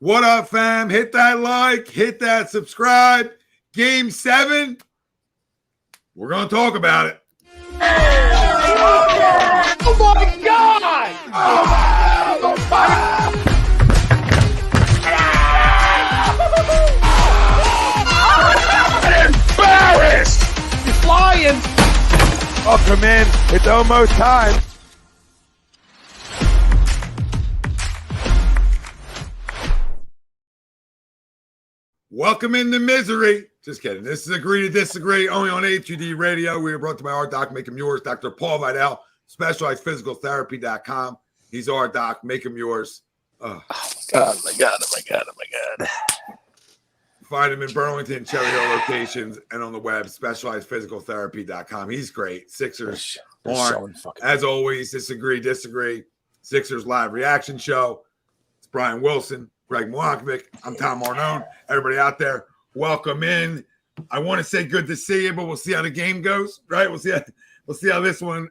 What up, fam? Hit that like, hit that subscribe. Game 7. We're going to talk about it. Oh my God! Embarrassed! He's flying! Welcome in. It's almost time. Welcome into misery. Just kidding. This is Agree to Disagree, only on HUD Radio. We are brought to you by our doc, Make 'em Yours, Dr. Paul Vidal, SpecializedPhysicalTherapy.com. He's our doc, Make 'em Yours. Oh my God. Find him in Burlington, Cherry Hill locations, and on the web, SpecializedPhysicalTherapy.com. He's great. Sixers aren't. As always, Disagree. Sixers live reaction show. It's Brian Wilson, Greg Milanovic. I'm Tom Arnone. Everybody out there, welcome in. I want to say good to see you, but we'll see how the game goes, right? We'll see how this one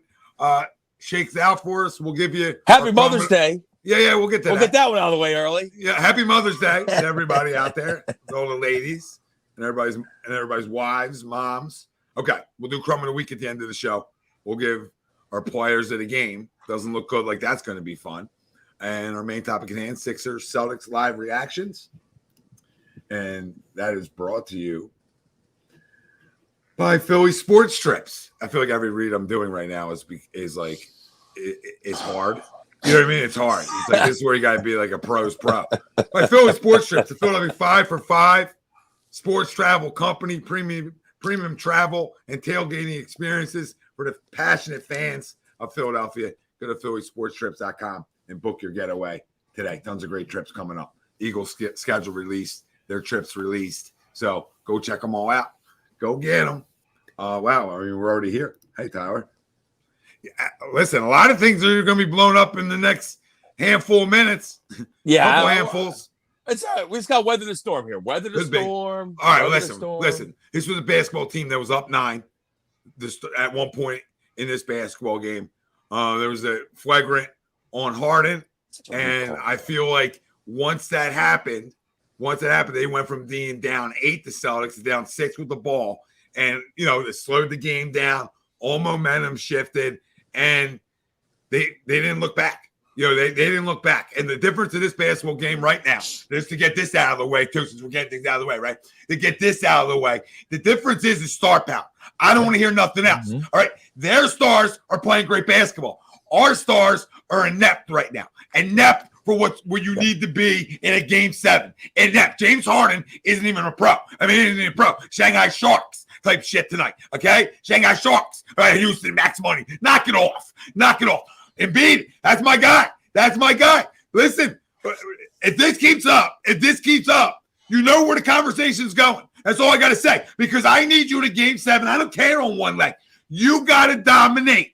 shakes out for us. We'll give you Happy Mother's Day. Yeah, we'll get to that. We'll get that one out of the way early. Yeah, happy Mother's Day to everybody out there, all the ladies and everybody's wives, moms. Okay, we'll do Crumb of the Week at the end of the show. We'll give our players of the game. Doesn't look good, like that's going to be fun. And our main topic at hand, Sixers, Celtics live reactions. And that is brought to you by Philly Sports Trips. I feel like every read I'm doing right now is hard. You know what I mean? It's hard. It's like this is where you got to be like a pro's pro. By Philly Sports Trips, the Philadelphia 5 for 5 sports travel company, premium travel and tailgating experiences for the passionate fans of Philadelphia. Go to phillysportstrips.com and book your getaway today. Tons of great trips coming up. Eagles schedule released. Their trips released. So go check them all out. Go get them. Wow. I mean, we're already here. Hey, Tyler. Yeah, listen, a lot of things are going to be blown up in the next handful of minutes. Yeah. Couple handfuls. It's we just got weather the storm here. Weather the storm. All right, listen. This was a basketball team that was up 9 at one point in this basketball game. There was a flagrant on Harden, and I feel like once that happened, they went from being down 8 to Celtics to down 6 with the ball. And, they slowed the game down. All momentum shifted, and they didn't look back. They didn't look back. And the difference of this basketball game right now, just to get this out of the way, too, since we're getting things out of the way, right? To get this out of the way, the difference is star power. I don't want to hear nothing else. Mm-hmm. All right? Their stars are playing great basketball. Our stars are inept right now. Inept for where you need to be in a game 7. Inept. James Harden isn't even a pro. I mean, he isn't even a pro. Shanghai Sharks type shit tonight, okay? Shanghai Sharks. All right, Houston, max money. Knock it off. Embiid, that's my guy. Listen, if this keeps up, you know where the conversation's going. That's all I got to say. Because I need you to game 7. I don't care on one leg. You got to dominate.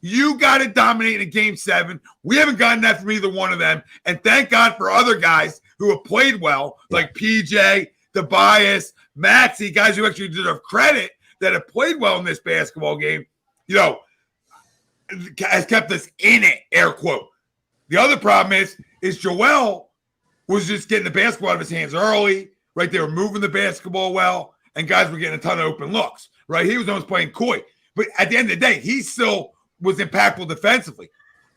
In a game 7. We haven't gotten that from either one of them. And thank God for other guys who have played well, like PJ, Tobias, Maxey, guys who actually deserve credit that have played well in this basketball game, has kept us in it, air quote. The other problem is Joel was just getting the basketball out of his hands early, right? They were moving the basketball well, and guys were getting a ton of open looks, right? He was almost playing coy. But at the end of the day, he still was impactful defensively.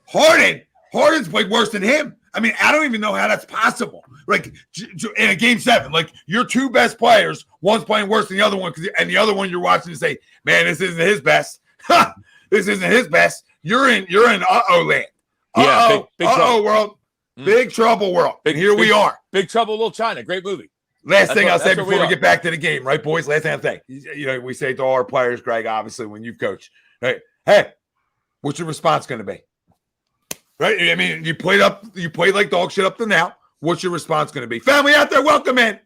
Harden's played worse than him. I mean, I don't even know how that's possible. Like, in a game 7, like, your two best players, one's playing worse than the other one, and the other one you're watching and say, man, this isn't his best. This isn't his best. You're in uh-oh land. Big trouble world. Big trouble world. And here we are. Big Trouble in Little China. Great movie. Last thing I'll say before we get back to the game, right, boys? Last thing I'll say. We say to all our players, Greg, obviously, when you coach, right? Hey, what's your response going to be? Right? I mean, you played like dog shit up to now. What's your response going to be? Family out there, welcome in.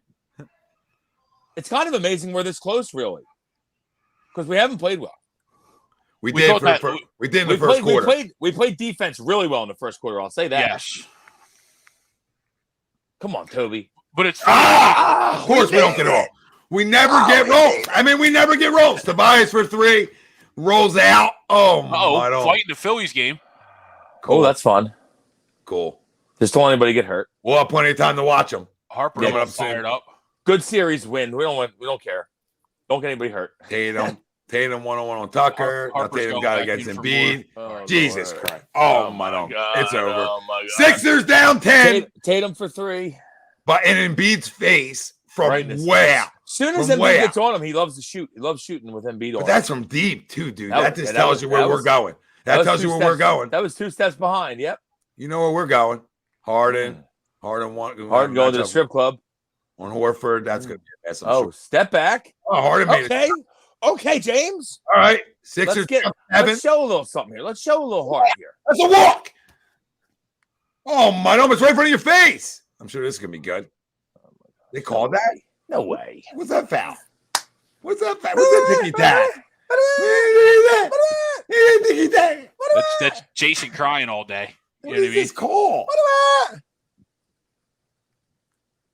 It's kind of amazing we're this close, really, because we haven't played well. We did in the first quarter. We played defense really well in the first quarter. I'll say that. Yes. Come on, Toby. But it's of course we don't get rolled. We never get rolled. I mean, we never get rolls. Tobias for 3 rolls out. Fighting the Phillies game. Cool. Oh, that's fun. Cool. Just don't let anybody get hurt. We'll have plenty of time to watch them. Harper Yeah, all fired up. Good series win. We don't care. Don't get anybody hurt. Tatum one-on-one on Tucker. Now Harper's Tatum going got back against in for Embiid. Oh, Jesus Lord. Christ. Oh, my God. It's over. Oh, my God. Sixers down 10. Tatum for 3. But in Embiid's face from Right in his way face. out. As soon as From way Embiid gets on him, he loves to shoot. He loves shooting with Embiid on. But that's from deep, too, dude. That was- just that tells was- you where that we're was- going. That tells you where we're going. That was 2 steps behind. Yep. You know where we're going. Harden going to the strip club. on Horford. That's going to be a mess. I'm sure. Step back. Oh, Harden made it. Okay, James. All right. Sixers down 7. Let's show a little something here. Let's show a little heart here. That's a walk. Oh, my God. It's right in front of your face. I'm sure this is going to be good. They called that? No way. What's that foul? What's that foul? What's that ticky-tack? Ticky-tack. That's Jayson crying all day. You What know is what I mean? this call?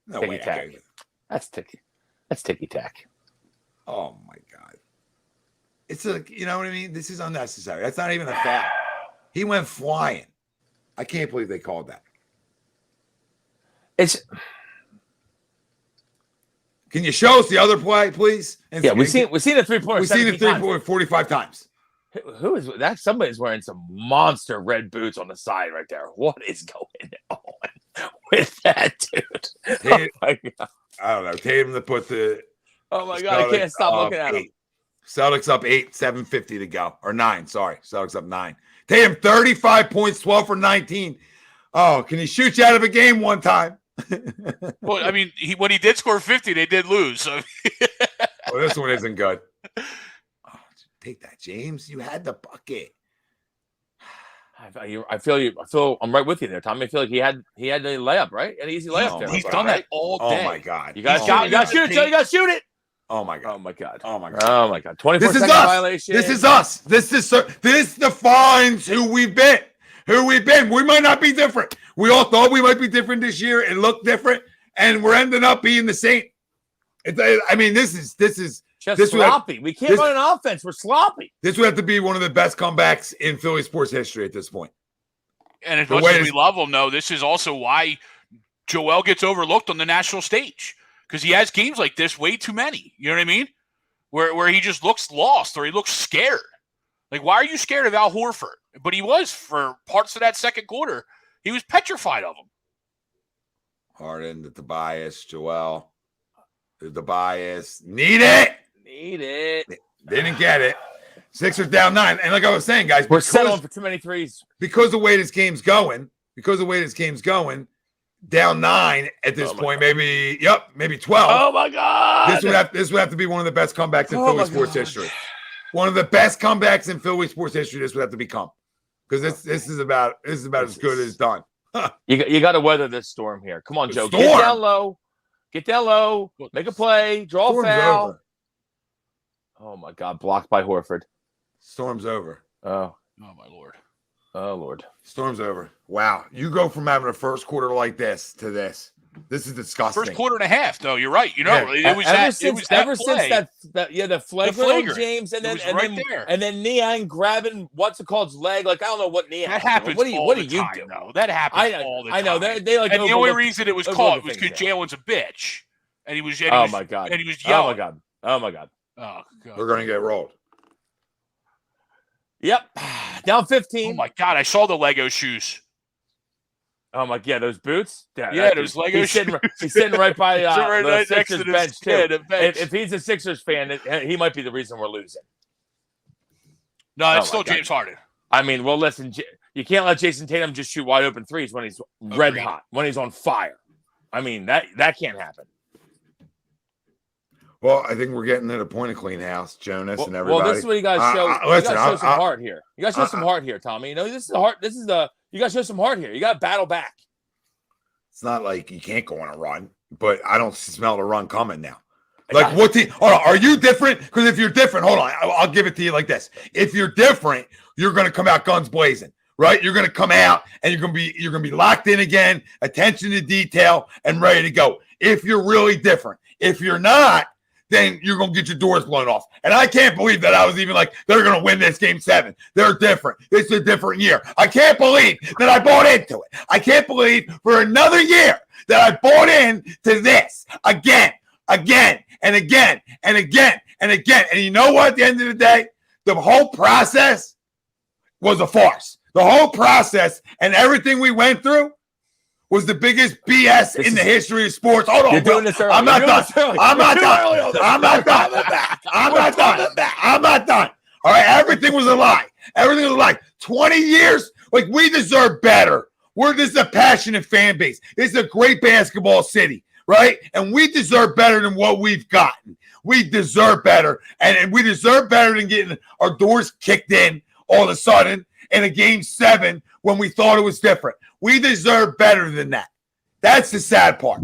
No way. Ticky-tack. That's ticky-tack. Oh, my God. It's you know what I mean? This is unnecessary. That's not even a foul. He went flying. I can't believe they called that. Can you show us the other play, please? And Yeah, we've seen a 3-pointer. We've seen it 45 times. Who is that? Somebody's wearing some monster red boots on the side right there. What is going on with that dude? Tatum, Oh my God. I don't know. Tatum to put the Oh my God. I can't stop looking at him. Celtics up 8, 7:50 to go. Or 9, sorry. Celtics up 9. Tatum, 35 points, 12 for 19. Oh, can he shoot you out of a game one time? Well, I mean, when he did score 50, they did lose. So. Well, this one isn't good. Oh, take that, James. You had the bucket. I feel you. I'm right with you there, Tommy. I feel like he had the layup, right? An easy layup there. He's right? done that all day. Oh, my God. You got to shoot it, Joe. You got to shoot it. Oh, my God. Oh my God. Oh, my God. Oh my God. 24-second violation. This is us. This defines who we've been. We might not be different. We all thought we might be different this year. It looked different, and we're ending up being the same. I mean, this is just sloppy. We can't run an offense. We're sloppy. This would have to be one of the best comebacks in Philly sports history at this point. And as much as we love him, though, this is also why Joel gets overlooked on the national stage, because he has games like this way too many. You know what I mean? Where he just looks lost or he looks scared. Like, why are you scared of Al Horford? But he was for parts of that second quarter. He was petrified of him. Harden, the Tobias, Joel, the Tobias. Need it. Didn't get it. Sixers down 9. And like I was saying, guys, we're settling for too many threes. Because the way this game's going, down 9 at this point, maybe 12. Oh my God. This would have to be one of the best comebacks in Philly sports history. One of the best comebacks in Philly sports history. This would have to become, because this is about as good as done. You got to weather this storm here. Come on, Joe. Storm. Get down low. Make a play. Draw a foul. Over. Oh my God! Blocked by Horford. Storm's over. Oh my Lord. Oh Lord. Storm's over. Wow, you go from having a first quarter like this to this. This is disgusting. First quarter and a half, though. You're right. You know, yeah. it was ever since the flagrant James, and then Niang grabbing what's it called, leg. Like, I don't know what Niang. That happens. What do you do? No, that happens all the time. I know. They like. And the only reason it was caught was because Jaylen's a bitch, and he was. Oh my God! And he was yelling. Oh my God! Oh God! We're gonna get rolled. Yep. Down 15. Oh my God! I saw the Lego shoes. Oh my God, those boots? Yeah, those Lego shoes. He's sitting right by the Sixers bench, too. Yeah, bench. If he's a Sixers fan, he might be the reason we're losing. No, it's still James Harden. I mean, well, listen, you can't let Jayson Tatum just shoot wide open threes when he's red hot, when he's on fire. I mean, that can't happen. Well, I think we're getting to the point of clean house, Jonas and everybody. Well, this is what you guys show. You guys show some heart here. You guys show some heart here, Tommy. You know, this is the heart. You guys show some heart here. You got to battle back. It's not like you can't go on a run, but I don't smell the run coming now. Like, what team? Hold on, are you different? Because if you're different, hold on, I'll give it to you like this. If you're different, you're going to come out guns blazing, right? You're going to come out and you're going to be locked in again, attention to detail, and ready to go. If you're really different, if you're not, then you're going to get your doors blown off. And I can't believe that I was even like, they're going to win this game 7. They're different. This is a different year. I can't believe that I bought into it. I can't believe for another year that I bought in to this again, and again, and again. And you know what? At the end of the day, the whole process was a farce. The whole process and everything we went through was the biggest BS in the history of sports. Hold on, bro. I'm not done. I'm not done. All right, everything was a lie. 20 years, like, we deserve better. This is a passionate fan base. This is a great basketball city, right? And we deserve better than what we've gotten. We deserve better, and we deserve better than getting our doors kicked in all of a sudden in a game 7 when we thought it was different. We deserve better than that. That's the sad part.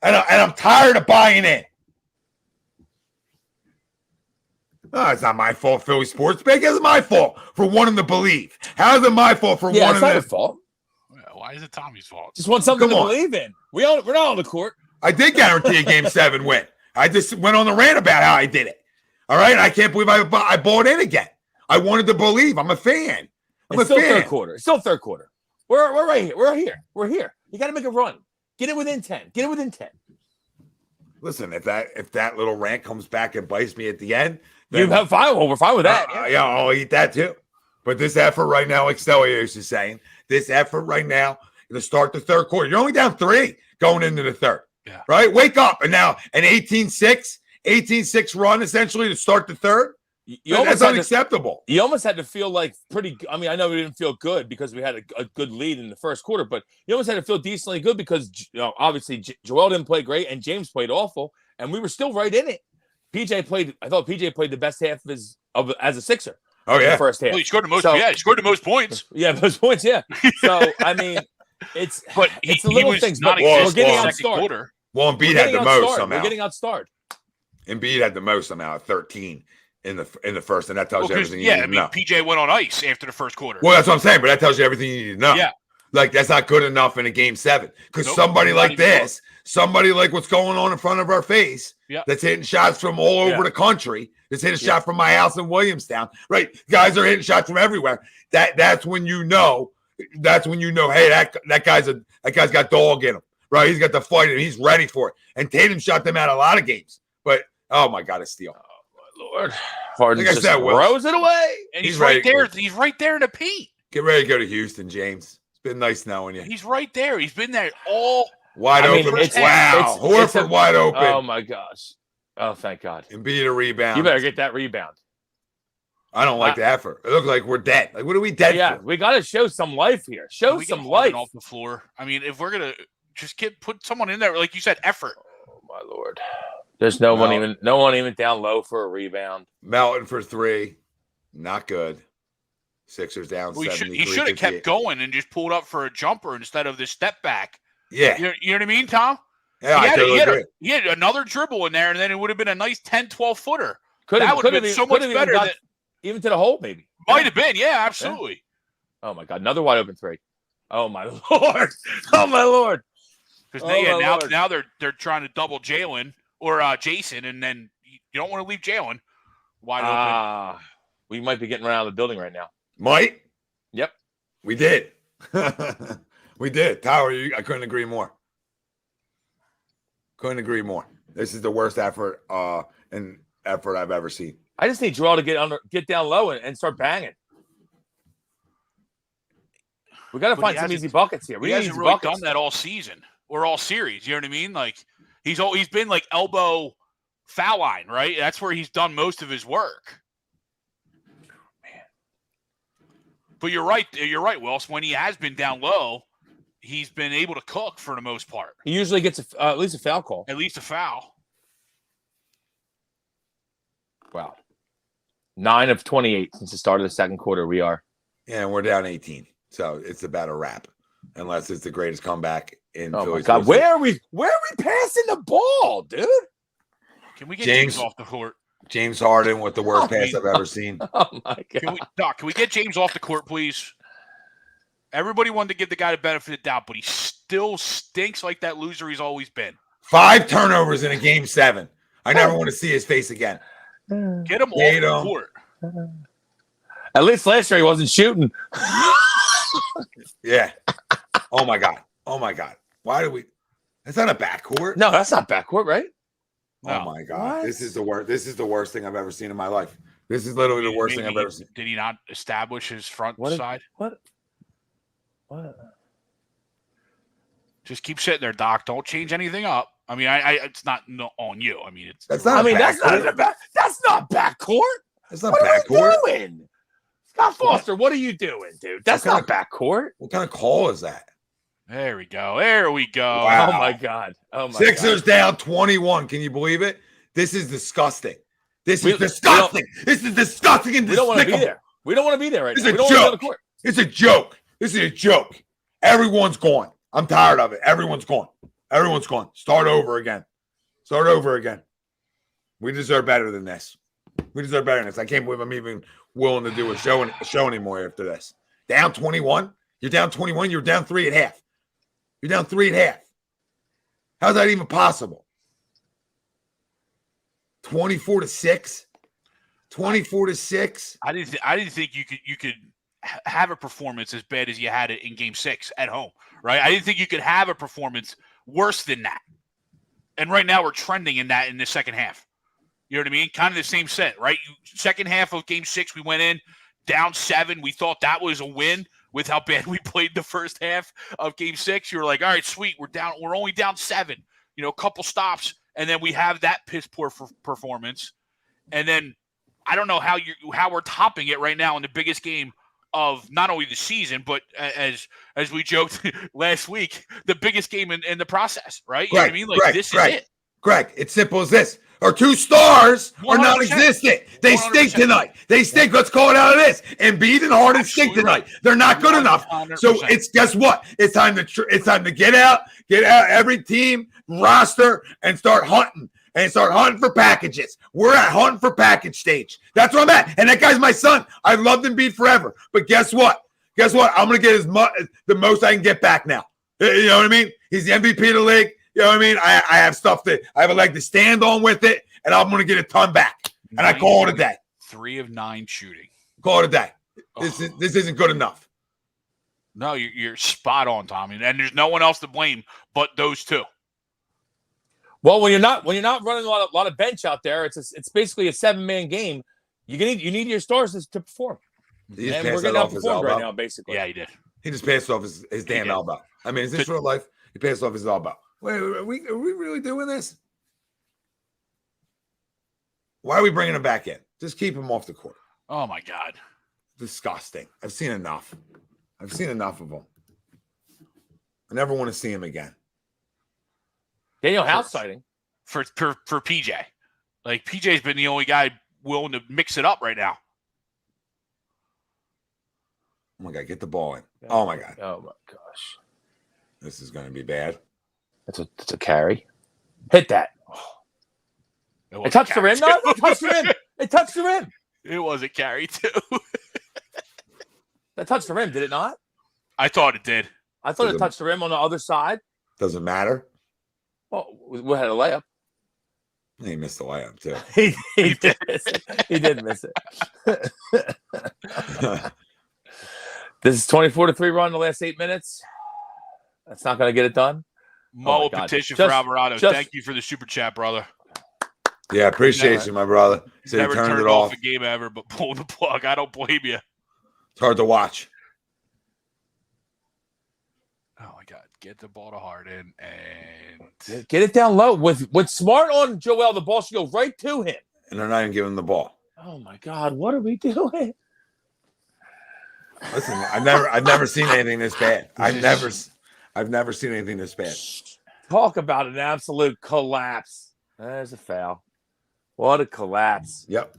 And I'm tired of buying in. Oh, it's not my fault, Philly sports. It's my fault for wanting to believe. How is it my fault for wanting to? It's not your fault. Why is it Tommy's fault? Just want something to believe in. We're not on the court. I did guarantee a game 7 win. I just went on the rant about how I did it. All right? I can't believe I bought in again. I wanted to believe. I'm a fan. It's still third quarter. It's still third quarter. We're right here. We're here. You got to make a run. Get it within 10. Listen, if that little rant comes back and bites me at the end, then we're fine with that. Yeah, I'll eat that too. But this effort right now, like Stelios is saying, this effort right now to start the third quarter. You're only down 3 going into the third. Yeah. Right? Wake up. And now an 18-6 run essentially to start the third. That's unacceptable. You almost had to feel like pretty. I mean, I know we didn't feel good because we had a good lead in the first quarter, but you almost had to feel decently good because obviously Joel didn't play great and James played awful, and we were still right in it. I thought PJ played the best half as a Sixer. Oh yeah, the first half. Well, he scored the most. He scored the most points. Yeah, most points. Yeah. So I mean, it's the little things. But we're getting outstarred. Well, Embiid had the most somehow. We're getting outstarred. Embiid had the most somehow at 13 in the first, and that tells you everything you need to know. PJ went on ice after the first quarter. Well, that's what I'm saying, but that tells you everything you need to know. Yeah. Like, that's not good enough in a game 7. Because somebody like this, somebody like what's going on in front of our face, that's hitting shots from all over the country, that's hitting a shot from my house in Williamstown, right? Guys are hitting shots from everywhere. That's when you know, hey, that guy's got dog in him, right? He's got the fight and he's ready for it. And Tatum shot them out a lot of games. But, oh, my God, a steal. Lord, Harden just throws it away, and he's right there. He's right there in the paint. Get ready to go to Houston, James. It's been nice knowing you. He's right there. He's been there all wide open. Wow, Horford wide open. Oh my gosh! Oh, thank God. Embiid a rebound. You better get that rebound. I don't like the effort. It looks like we're dead. Like, what are we dead for? Yeah, we got to show some life here. Show some life off the floor. I mean, if we're gonna just put someone in there, like you said, effort. Oh my Lord. There's no one even down low for a rebound. Melton for 3. Not good. Sixers down 73. He should have kept going and just pulled up for a jumper instead of this step back. Yeah. You know what I mean, Tom? Yeah, I totally agree. He had another dribble in there, and then it would have been a nice 10, 12-footer. That would have been so much better. Even to the hole, maybe. Might have been, yeah, absolutely. Yeah. Oh, my God. Another wide open 3. Oh, my Lord. Oh, my Lord. Because now they're trying to double Jaylen. Or Jayson, and then you don't want to leave Jaylen wide open. We might be getting run out of the building right now. Might? Yep. We did. We did. Tyler, I couldn't agree more. Couldn't agree more. This is the worst effort I've ever seen. I just need Joel to get down low and start banging. We got to find some easy buckets here. He hasn't really done that all season or all series. You know what I mean? Like, he's been like elbow foul line, right? That's where he's done most of his work. Man. But you're right, Wills. When he has been down low, he's been able to cook for the most part. He usually gets at least a foul call. At least a foul. Wow. 9 of 28 since the start of the second quarter we are. Yeah, and we're down 18. So it's about a wrap. Unless it's the greatest comeback in Oh Philly's my God. Where are we passing the ball, dude? Can we get James off the court? James Harden with the worst pass I've ever seen. Oh my God. Can we get James off the court, please? Everybody wanted to give the guy the benefit of the doubt, but he still stinks like that loser he's always been. 5 turnovers in a game 7. I never want to see his face again. Get him off the court. At least last year he wasn't shooting. Yeah. Oh my God. Why do we? That's not a backcourt. No, that's not backcourt, right? Oh No. my God. What? This is the worst. This is the worst thing I've ever seen in my life. This is literally the worst thing I've ever seen. Did he not establish his front What? side? What? Just keep sitting there, Doc. Don't change anything up. I mean, it's not on you. I mean, it's That's not. I mean, that's that's not backcourt. That's not What are we backcourt. doing? Scott Foster, what are you doing, dude? That's not backcourt. What kind of call is that? There we go. There we go. Wow. Oh my God. Oh my Sixers God. down 21. Can you believe it? This is disgusting. This is disgusting. This is disgusting and We don't want to be despicable. there. We don't want to be there right It's now. a We don't want to be on the joke. court. It's a joke. This is a joke. Everyone's gone. I'm tired of it. Everyone's gone. Everyone's gone. Start over again. Start over again. We deserve better than this. We deserve better than this. I can't believe I'm even willing to do a show anymore after this. Down 21. You're down 21. You're down 3 at half. You're down 3 at half. How's that even possible? 24-6. 24-6. I didn't think you could have a performance as bad as you had it in Game 6 at home, right? I didn't think you could have a performance worse than that. And right now we're trending in that in the second half. You know what I mean? Kind of the same set, right? Second half of Game 6, we went in down 7. We thought that was a win with how bad we played the first half of Game 6. You were like, all right, sweet, we're only down 7. You know, a couple stops, and then we have that piss poor performance. And then I don't know how we're topping it right now in the biggest game of not only the season, but as we joked last week, the biggest game in the process, right? You know what I mean? Like, this is it. Greg, it's simple as this. Our 2 stars are 100%. non-existent. They 100%. stink tonight. They stink. Let's call it out of this. Embiid and Harden stink tonight. They're not good enough. 100%. So guess what? It's time to get out every team roster and start hunting. And start hunting for packages. We're at hunting for package stage. That's where I'm at. And that guy's my son. I loved Embiid forever. But guess what? I'm going to get the most I can get back now. You know what I mean? He's the MVP of the league. You know what I mean? I have stuff I have a leg to stand on with it, and I'm going to get a ton back. And I call it a day. 3 of 9 shooting. Call it a day. This isn't good enough. No, you're spot on, Tommy. And there's no one else to blame but those 2. Well, when you're not running a lot of bench out there, it's basically a 7-man game. You need your stars to perform. And we're getting outperformed right now, basically. Yeah, he did. He just passed off his damn elbow. I mean, is this real life? He passed off his elbow. Wait, are we really doing this? Why are we bringing him back in? Just keep him off the court. Oh my God. Disgusting. I've seen enough. of him. I never want to see him again. Daniel House sighting for PJ. Like, PJ's been the only guy willing to mix it up right now. Oh my God, get the ball in. Oh my God. Oh my gosh. This is going to be bad. That's a carry. Hit that. It touched the rim, no? It touched the rim. It touched the rim. It was a carry, too. That touched the rim, did it not? I thought it did. I thought it touched the rim on the other side. Doesn't matter. Well, we had a layup. He missed the layup, too. He did miss it. He did miss it. This is 24-3 run in the last 8 minutes. That's not going to get it done. Mo, petition for Alvarado. Thank you for the super chat, brother. Yeah, appreciate you, my brother. So never he turned turned it off a game ever, but pull the plug. I don't blame you. It's hard to watch. Oh my God! Get the ball to Harden and get it down low. With Smart on Joel, the ball should go right to him. And they're not even giving him the ball. Oh my God! What are we doing? Listen, I've never seen anything this bad. I've never seen anything this bad. Talk about an absolute collapse. There's a foul. What a collapse. Yep.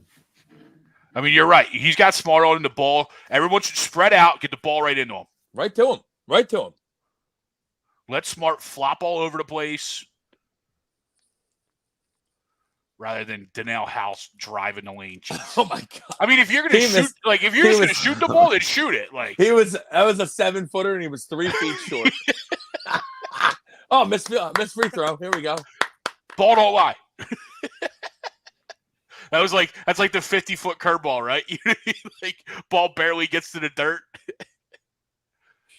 I mean, you're right. He's got Smart on the ball. Everyone should spread out, get the ball right into him. Right to him. Right to him. Let Smart flop all over the place rather than Danielle House driving the lane. Jeez. Oh my God! I mean, if you're gonna shoot the ball, then shoot it. Like, that was a 7-footer and he was 3 feet short. Oh, missed free throw. Here we go. Ball don't lie. That's like the 50-foot curveball, right? Like, ball barely gets to the dirt.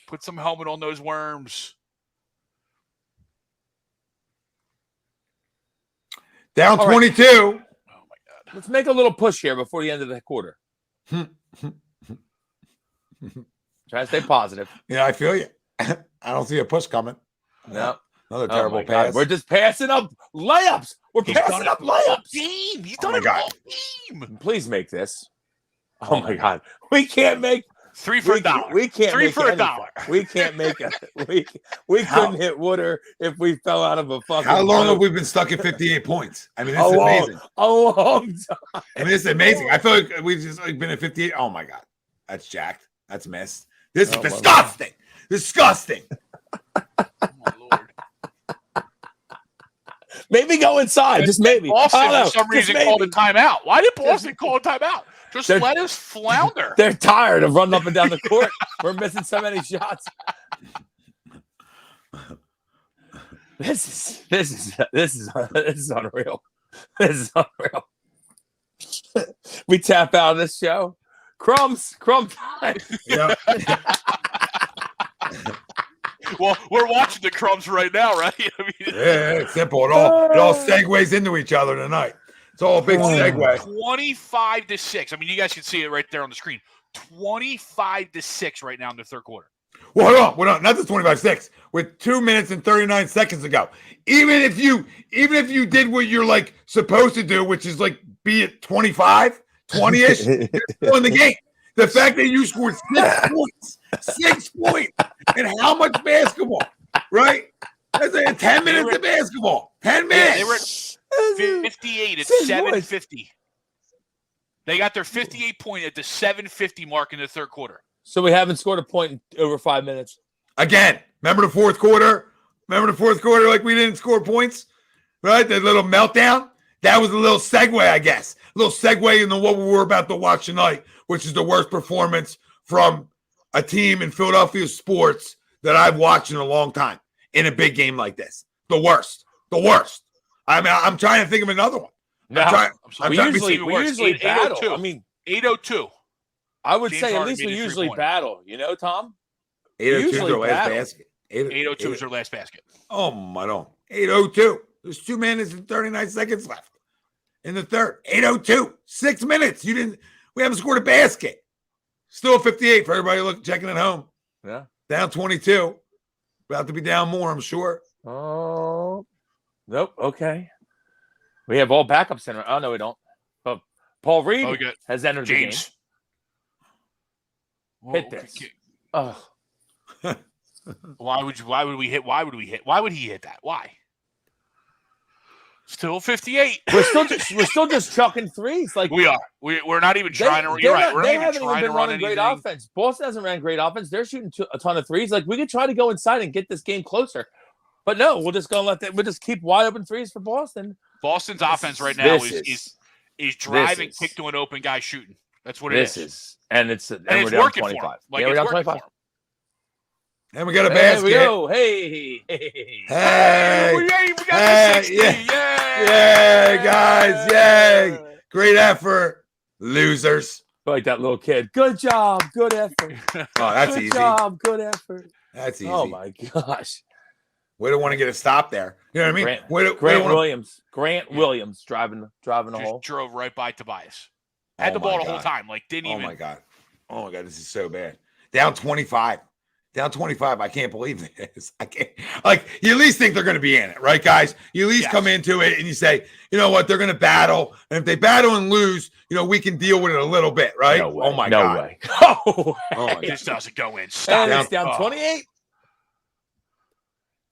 Put some helmet on those worms. Down All 22. Oh my God. Let's make a little push here before the end of the quarter. Try to stay positive. Yeah, I feel you. I don't see a push coming. No. Another Oh terrible my God. pass. We're just passing up layups. We're passing up layups. Game. He's Oh done my it God. all game. Please make this. Oh my God. We can't make 3 for $1. We can't 3 make for anything. $1. We can't make it. We couldn't hit Wooder if we fell out of a fucking. How long boat. have we been stuck at 58 points? I mean, this A is long, amazing. a long time. I mean, this is amazing. I feel like we've just been at 58. Oh my God. That's jacked. That's missed. This is Oh, my disgusting. Disgusting. Oh my Lord. Maybe go inside. Just maybe. Boston, I don't know. for some Just reason, called a maybe. timeout. Why did Boston call a timeout? Just They're- let us flounder. They're tired of running up and down the court. We're missing so many shots. This is unreal. This is unreal. We tap out of this show. Crumb time. Yeah. Well, we're watching the crumbs right now, right? I mean, Yeah, it's simple. It all segues into each other tonight. It's all a big segue. 25-6. I mean, you guys can see it right there on the screen. 25-6 right now in the third quarter. Well, hold on. Not the 25-6. With 2 minutes and 39 seconds to go. Even if you did what you're like supposed to do, which is like be at 25, 20-ish, you're still in the game. The fact that you scored 6 points, and how much basketball, right? That's like 10 minutes of basketball. 10 minutes. Yeah, they were at 58 at 7:50. They got their 58 point at the 7:50 mark in the third quarter. So we haven't scored a point in over 5 minutes. Again, remember the fourth quarter? Like we didn't score points, right? That little meltdown? That was a little segue, I guess. A little segue into what we were about to watch tonight, which is the worst performance from a team in Philadelphia sports that I've watched in a long time in a big game like this. The worst. I mean, I'm trying to think of another one. No, we trying to usually worse. battle. 802. I mean, 802. I would James say at Harden least we made a usually three-pointer. battle. You know, Tom? 802 is Usually their last battle. basket. 802 is their last basket. Oh, my God. 802. There's 2 minutes and 39 seconds left in the third. 802. 6 minutes. We haven't scored a basket. Still 58 for everybody checking at home. Yeah. Down 22. About to be down more, I'm sure. Oh, nope. Okay. We have all backups in. Oh, no, we don't. But Paul Reed we got has entered James. the game. Hit this. Oh, Why would he hit that? Why? Still 58. we're still just chucking threes. Like We are. We're not even trying to. You're right. We're not They even haven't trying to been run running great anything. offense. Boston hasn't ran great offense. They're shooting a ton of threes. Like we could try to go inside and get this game closer, but no, we'll just go we'll just keep wide open threes for Boston. Boston's offense right now This is driving, is- kick to an open guy shooting. That's what it is. This is and it's And we're it's down working for 25. him. Like Yeah, we're it's down working 25. for him. And we got a There basket. we go. Hey. Hey. We got Hey, the 60. yeah. Yay, guys. Yay. Great effort. Losers. Like that little kid. Good job. Good effort. Oh, that's Good easy. job. Good effort. That's easy. Oh my gosh. We don't want to get a stop there. You know what I mean? Grant Williams driving the Just hole. drove right by Tobias. Had the ball the whole time. Like didn't even. Oh my God. This is so bad. Down 25. I can't believe this. I can't. Like, you at least think they're going to be in it, right, guys? You at least come into it and you say, you know what, they're going to battle. And if they battle and lose, we can deal with it a little bit, right? No way. Oh my no God. way. Oh my God. This doesn't go in. Stop. And it's down Oh, 28.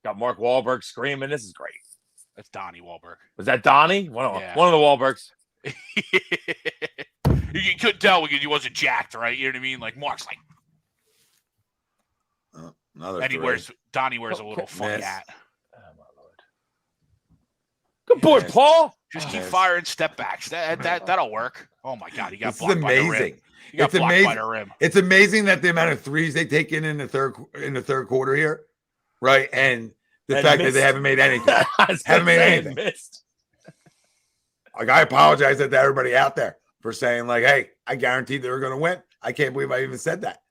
Got Mark Wahlberg screaming. This is great. That's Donnie Wahlberg. Was that Donnie? One of the Wahlbergs. You couldn't tell because he wasn't jacked, right? You know what I mean? Like Mark's like, Another and three. Donnie wears a little funny Miss. hat. Oh my Lord. Good boy, Yes. Paul. Just keep firing step backs. That'll work. Oh my God, he got This is blocked by the rim. amazing. He got It's blocked amazing. by the rim. It's amazing that the amount of threes they take in the third quarter here, right? And the And fact that missed. they haven't made anything. Haven't made anything. Missed. Like, I apologize to everybody out there for saying, like, hey, I guaranteed they were going to win. I can't believe I even said that.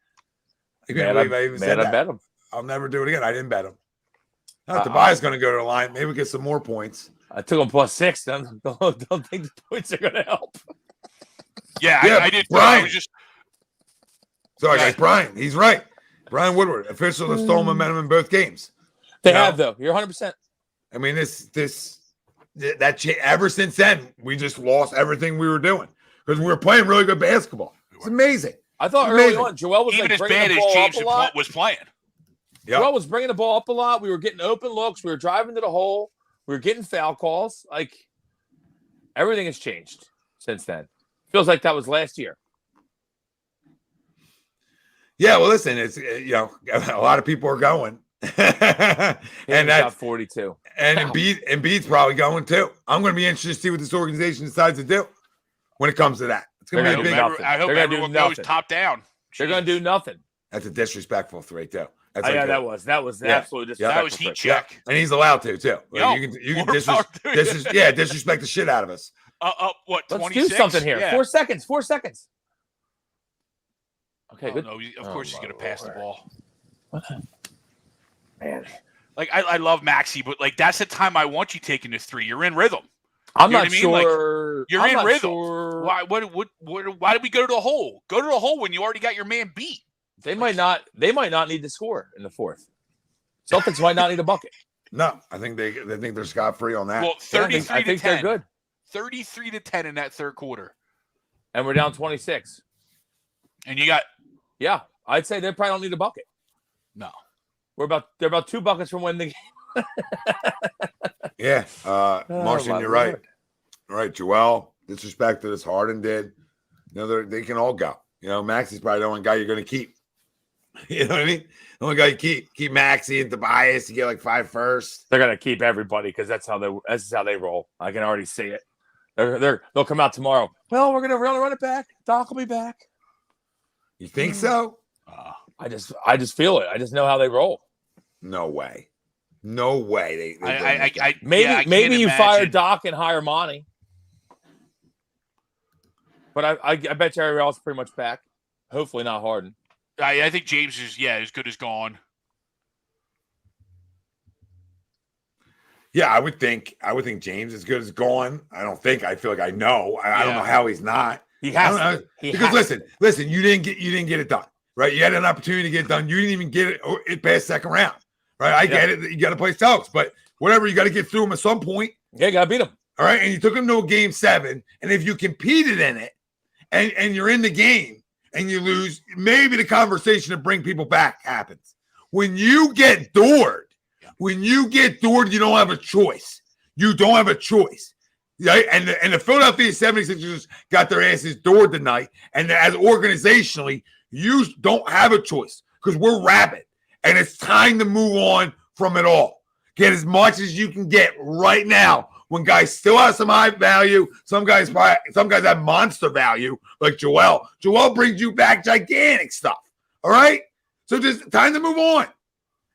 I can't believe I even said I that. bet him. I'll never do it again. I didn't bet him. Now, Tobias going to go to the line. Maybe get some more points. I took them +6. Don't think the points are going to help. Yeah, I did. Brian. I was just Sorry, guys. Brian, he's right. Brian Woodward, officials have stolen momentum in both games. They have, though. You're 100%. I mean, ever since then, we just lost everything we were doing because we were playing really good basketball. It's amazing. I thought early on, Joel was even like as bad bringing the as ball up James a lot. was playing. Yep. Joel was bringing the ball up a lot. We were getting open looks. We were driving to the hole. We were getting foul calls. Like, everything has changed since then. Feels like that was last year. Yeah, well, listen, it's a lot of people are going, and that's 42. And Embiid's probably going too. I'm going to be interested to see what this organization decides to do when it comes to that. It's going to be big. I hope everyone goes top down. They're going to do nothing. That's a disrespectful three too. That's that was absolutely disrespectful. That was heat check, and he's allowed to too. Like, you can disrespect the shit out of us. What? Let's 26? do something here. Yeah. 4 seconds. 4 seconds. Okay, good. No, of course he's going to pass the ball. Man, like I love Maxey, but like that's the time I want you taking this three. You're in rhythm. I'm you know not what I mean? sure. Like, you're I'm in not rhythm. Sure. Why did we go to the hole? Go to the hole when you already got your man beat. They might not need to score in the fourth. Celtics might not need a bucket. No, I think they're scot free on that. Well, 33 I think to 10. they're good. 33 to 10 in that third quarter. And we're down 26. And you got I'd say they probably don't need a bucket. No. They're about 2 buckets from winning the game. Yeah. Martian, you're right. All right, Joel disrespected us. Harden did. They can all go. Maxey's probably the only guy you're going to keep. You know what I mean? The only guy you keep Maxey and Tobias. You get like 5 first. They're going to keep everybody because that's how they roll. I can already see it. They'll come out tomorrow. Well, we're going to really run it back. Doc will be back. You think so? I just feel it. I just know how they roll. No way. No way. Maybe you fire Doc and hire Monty. But I bet Jerry Rail's pretty much back. Hopefully not Harden. I think James is as good as gone. Yeah, I would think James is good as gone. I feel like I know. I don't know how he's not. He has to. Listen, you didn't get it done. Right? You had an opportunity to get it done. You didn't even get it past second round. Right? I get it. You got to play Celtics, but whatever, you got to get through them at some point. Yeah, you got to beat them. All right, and you took them to a game 7, and if you competed in it, and you're in the game and you lose, maybe the conversation to bring people back happens. When you get doored, you don't have a choice. You don't have a choice. Right? And the Philadelphia 76ers got their asses doored tonight, and as organizationally, you don't have a choice because we're rabid, and it's time to move on from it all. Get as much as you can get right now. When guys still have some high value, some guys have monster value, like Joel. Joel brings you back gigantic stuff. All right? So just time to move on.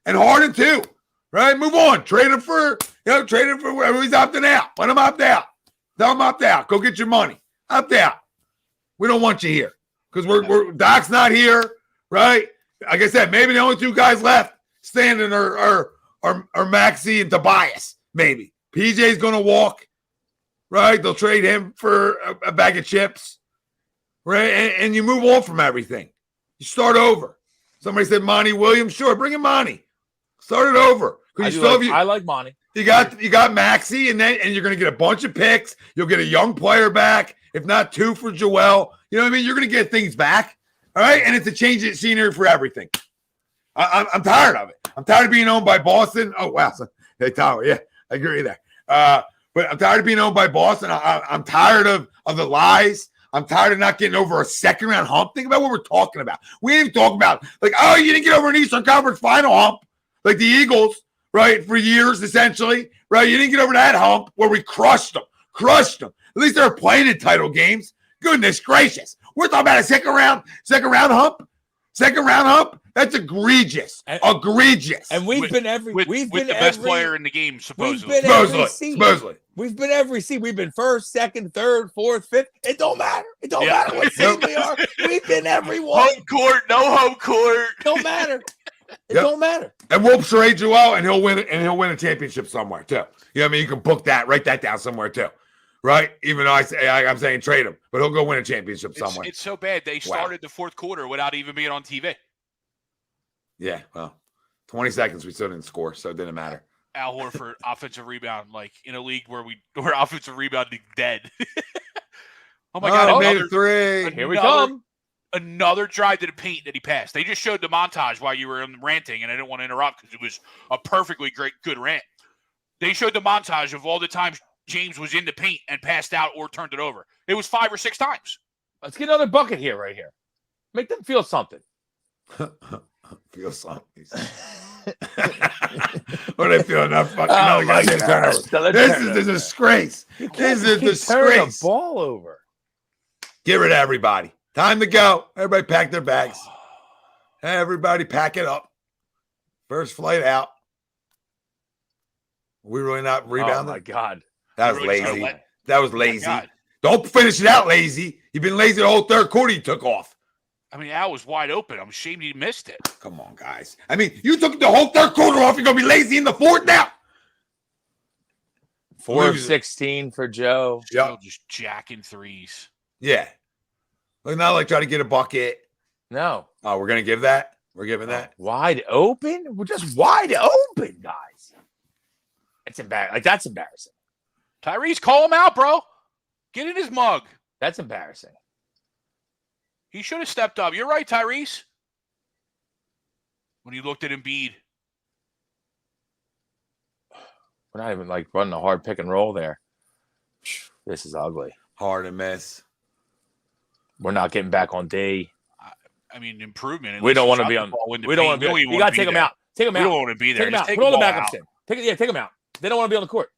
And Harden too. Right? Move on. Trade him for whatever. He's opting out. Let him opt out. Tell him opt out. Go get your money. Opt out. We don't want you here. Because we're Doc's not here. Right? Like I said, maybe the only 2 guys left standing are Maxey and Tobias. Maybe. PJ's going to walk, right? They'll trade him for a bag of chips, right? And you move on from everything. You start over. Somebody said Monty Williams. Sure, bring in Monty. Start it over. I like Monty. You got Maxey, and you're going to get a bunch of picks. You'll get a young player back, if not 2 for Joel. You know what I mean? You're going to get things back, all right? And it's a change of scenery for everything. I'm tired of it. I'm tired of being owned by Boston. Oh, wow. Hey, Tyler, yeah. I agree there. But I'm tired of being owned by Boston. I'm tired of the lies. I'm tired of not getting over a second round hump. Think about what we're talking about. We ain't even talking about like, oh, you didn't get over an Eastern Conference final hump like the Eagles, right? For years, essentially, right? You didn't get over that hump where we crushed them. At least they're playing in title games. Goodness gracious. We're talking about a second round hump. That's egregious. Egregious. And we've been the best player in the game, supposedly. Supposedly. We've been every seed. We've been 1st, 2nd, 3rd, 4th, 5th. It don't matter. It don't matter what seed we are. We've been every one. Home court, no home court. Don't matter. It don't matter. And we'll charade Joel, and he'll win it, and he'll win a championship somewhere too. You know what I mean? You can book that, write that down somewhere too, right? Even though I'm saying trade him, but he'll go win a championship somewhere. It's so bad they started the fourth quarter without even being on TV. Yeah, well, 20 seconds we still didn't score, so it didn't matter. Al Horford offensive rebound, like in a league where offensive rebounding dead. Oh my God! Made a three. Here we come. Another drive to the paint that he passed. They just showed the montage while you were ranting, and I didn't want to interrupt because it was a perfectly good rant. They showed the montage of all the times James was in the paint and passed out or turned it over. It was 5 or 6 times. Let's get another bucket here, right here. Make them feel something. Feel something. What are they feeling? Not fucking another goddamn turnover. This is a disgrace. This is a disgrace. The ball over. Get rid of everybody. Time to go. Everybody pack their bags. Everybody pack it up. First flight out. We really not rebounding? Oh, my God. That was lazy. That was lazy. Don't finish it out, lazy. You've been lazy the whole third quarter you took off. I mean, Al was wide open. I'm ashamed he missed it. Come on, guys. I mean, you took the whole third quarter off. You're going to be lazy in the fourth now. 4 of 16 for Joe. Joe just jacking threes. Yeah. Look, not like trying to get a bucket. No. Oh, we're going to give that? We're giving that? Wide open? We're just wide open, guys. It's embarrassing. Like, that's embarrassing. Tyrese, call him out, bro. Get in his mug. That's embarrassing. He should have stepped up. You're right, Tyrese. When he looked at Embiid. We're not even, like, running a hard pick and roll there. This is ugly. Hard and miss. We're not getting back on D. I mean, improvement. We don't want to be on. We don't want to be. You got to take them out. Take them out. We don't want to be there. Take them out. Put all the backups in. Take them out. They don't want to be on the court.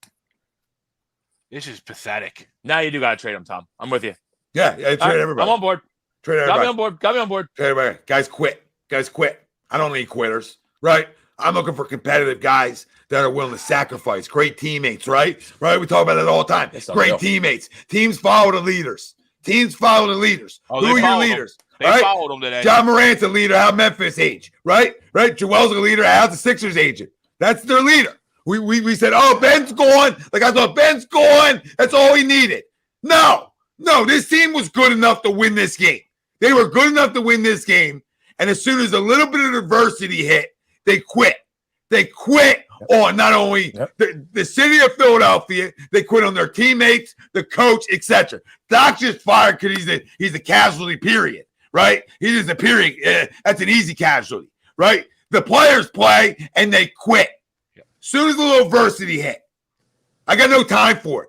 This is pathetic. Now you do got to trade them, Tom. I'm with you. Yeah, trade everybody. I'm on board. Trade everybody. Got me on board. Trade everybody. Guys quit. I don't need quitters, right? I'm looking for competitive guys that are willing to sacrifice. Great teammates, right? Right? We talk about that all the time. Great teammates. Teams follow the leaders. Oh, who are your leaders? They followed them today. John Morant's a leader. How Memphis age, right? Right? Joel's a leader. How's the Sixers agent? That's their leader. We said, oh, Ben's gone. Like I thought, Ben's gone. That's all he needed. No, this team was good enough to win this game. They were good enough to win this game. And as soon as a little bit of adversity hit, they quit. They quit on not only the city of Philadelphia, they quit on their teammates, the coach, etc. Doc just fired because he's a casualty, period, right? He is a period. That's an easy casualty, right? The players play and they quit. As soon as a little adversity hit, I got no time for it.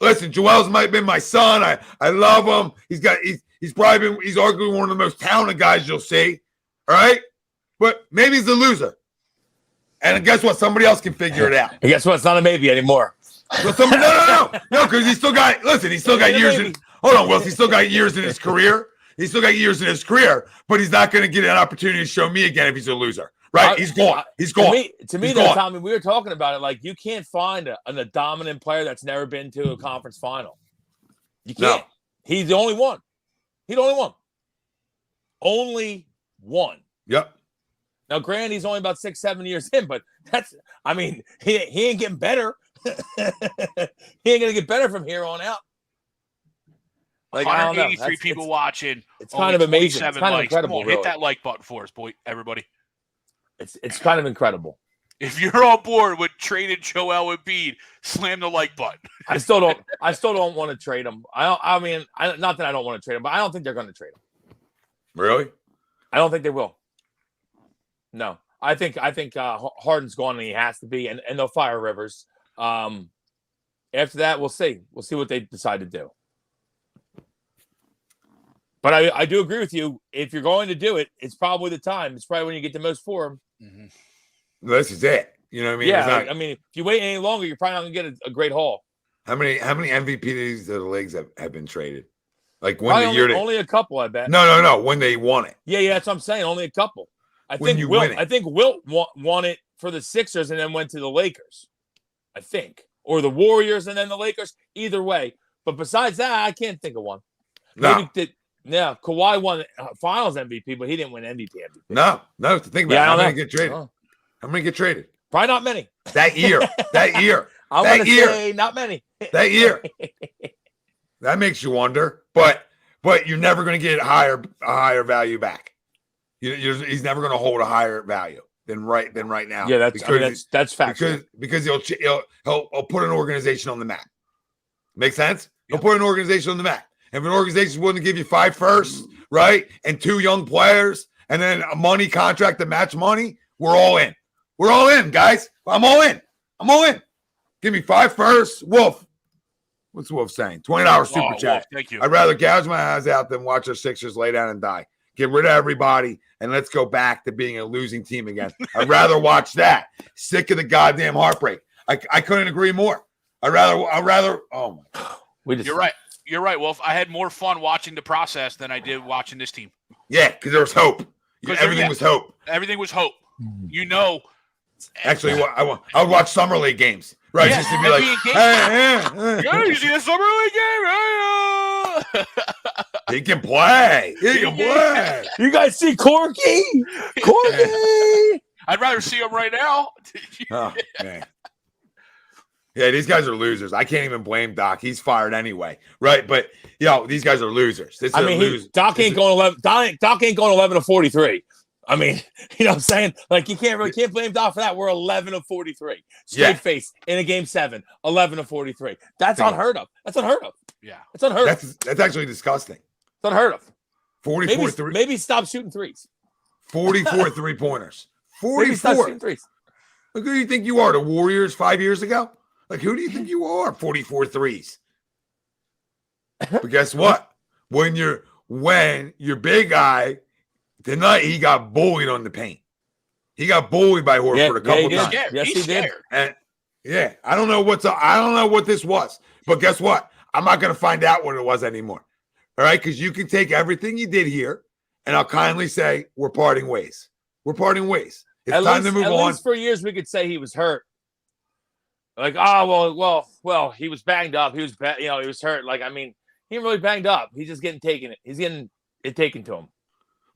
Listen, Joel's might have been my son. I love him. He's arguably one of the most talented guys you'll see. All right? But maybe he's a loser. And guess what? Somebody else can figure it out. And guess what? It's not a maybe anymore. No, because he's still got years. Hold on, Wilson. He's still got years in his career. But he's not going to get an opportunity to show me again if he's a loser. Right? He's gone. To me, though, Tommy, we were talking about it. Like, you can't find a dominant player that's never been to a conference final. You can't. No. He's the only one. Only one. Yep. Now, granted, he's only about 6-7 years in, but he ain't getting better. He ain't gonna get better from here on out. Like, 183 people watching. It's kind of amazing. It's kind of incredible. Come on, hit that like button for us, boy, everybody. It's kind of incredible. If you're on board with trading Joel Embiid, slam the like button. I still don't want to trade him. I mean, not that I don't want to trade him, but I don't think they're going to trade him. Really? I don't think they will. No, I think Harden's gone and he has to be, and they'll fire Rivers. After that, we'll see. We'll see what they decide to do. But I do agree with you. If you're going to do it, it's probably the time. It's probably when you get the most for him. Mm-hmm. This is it. You know what I mean? Yeah. I mean, if you wait any longer, you're probably not going to get a great haul. How many MVPs of the leagues have been traded? Like only a couple, I bet. No. When they won it. Yeah. That's what I'm saying. Only a couple. I think Wilt won it for the Sixers and then went to the Lakers. I think, or the Warriors and then the Lakers. Either way, but besides that, I can't think of one. No. Yeah, Kawhi won Finals MVP, but he didn't win MVP. No. To think about how many get traded? Oh. How many get traded? Probably not many. That year. I'm going to say not many. That year. That makes you wonder. But you're never going to get a higher value back. He's never going to hold a higher value than right now. Yeah, that's factual. Because he'll put an organization on the map. Make sense? He'll put an organization on the map. If an organization is willing to give you 5 firsts, right, and 2 young players, and then a money contract to match money, we're all in. We're all in, guys. I'm all in. Give me 5 firsts. Wolf. What's Wolf saying? $20 super chat. Wolf, thank you. I'd rather gouge my eyes out than watch our Sixers lay down and die. Get rid of everybody, and let's go back to being a losing team again. I'd rather watch that. Sick of the goddamn heartbreak. I couldn't agree more. I'd rather. Oh my God. You're right, Wolf. I had more fun watching the process than I did watching this team. Yeah, because there was hope. Everything was hope. Everything was hope. You know. Actually, I would watch summer league games, right? Just to be like, hey, you see the summer league game? He can play. You guys see Corky? I'd rather see him right now. Oh man. Yeah, these guys are losers. I can't even blame Doc. He's fired anyway, right? But these guys are losers. Doc ain't going 11. Doc ain't going 11 of 43. I mean, you know what I'm saying? Like, you can't blame Doc for that. We're 11 of 43. Straight face in a game 7, 11 of 43. That's unheard of. Yeah. It's unheard of. That's actually disgusting. It's unheard of. 44 maybe stop shooting threes. 44 3-pointers. 44. Maybe stop shooting threes. Look, who do you think you are? The Warriors 5 years ago? Like, who do you think you are? 44 threes. But guess what? When your big guy, tonight he got bullied on the paint. He got bullied by Horford a couple times. Yes, he did. And I don't know what this was. But guess what? I'm not going to find out what it was anymore. All right? Because you can take everything you did here, and I'll kindly say we're parting ways. It's time to move on. At least for years we could say he was hurt. Like, well, he was banged up. He was hurt. Like, I mean, he ain't really banged up. He's just getting taken. He's getting it taken to him.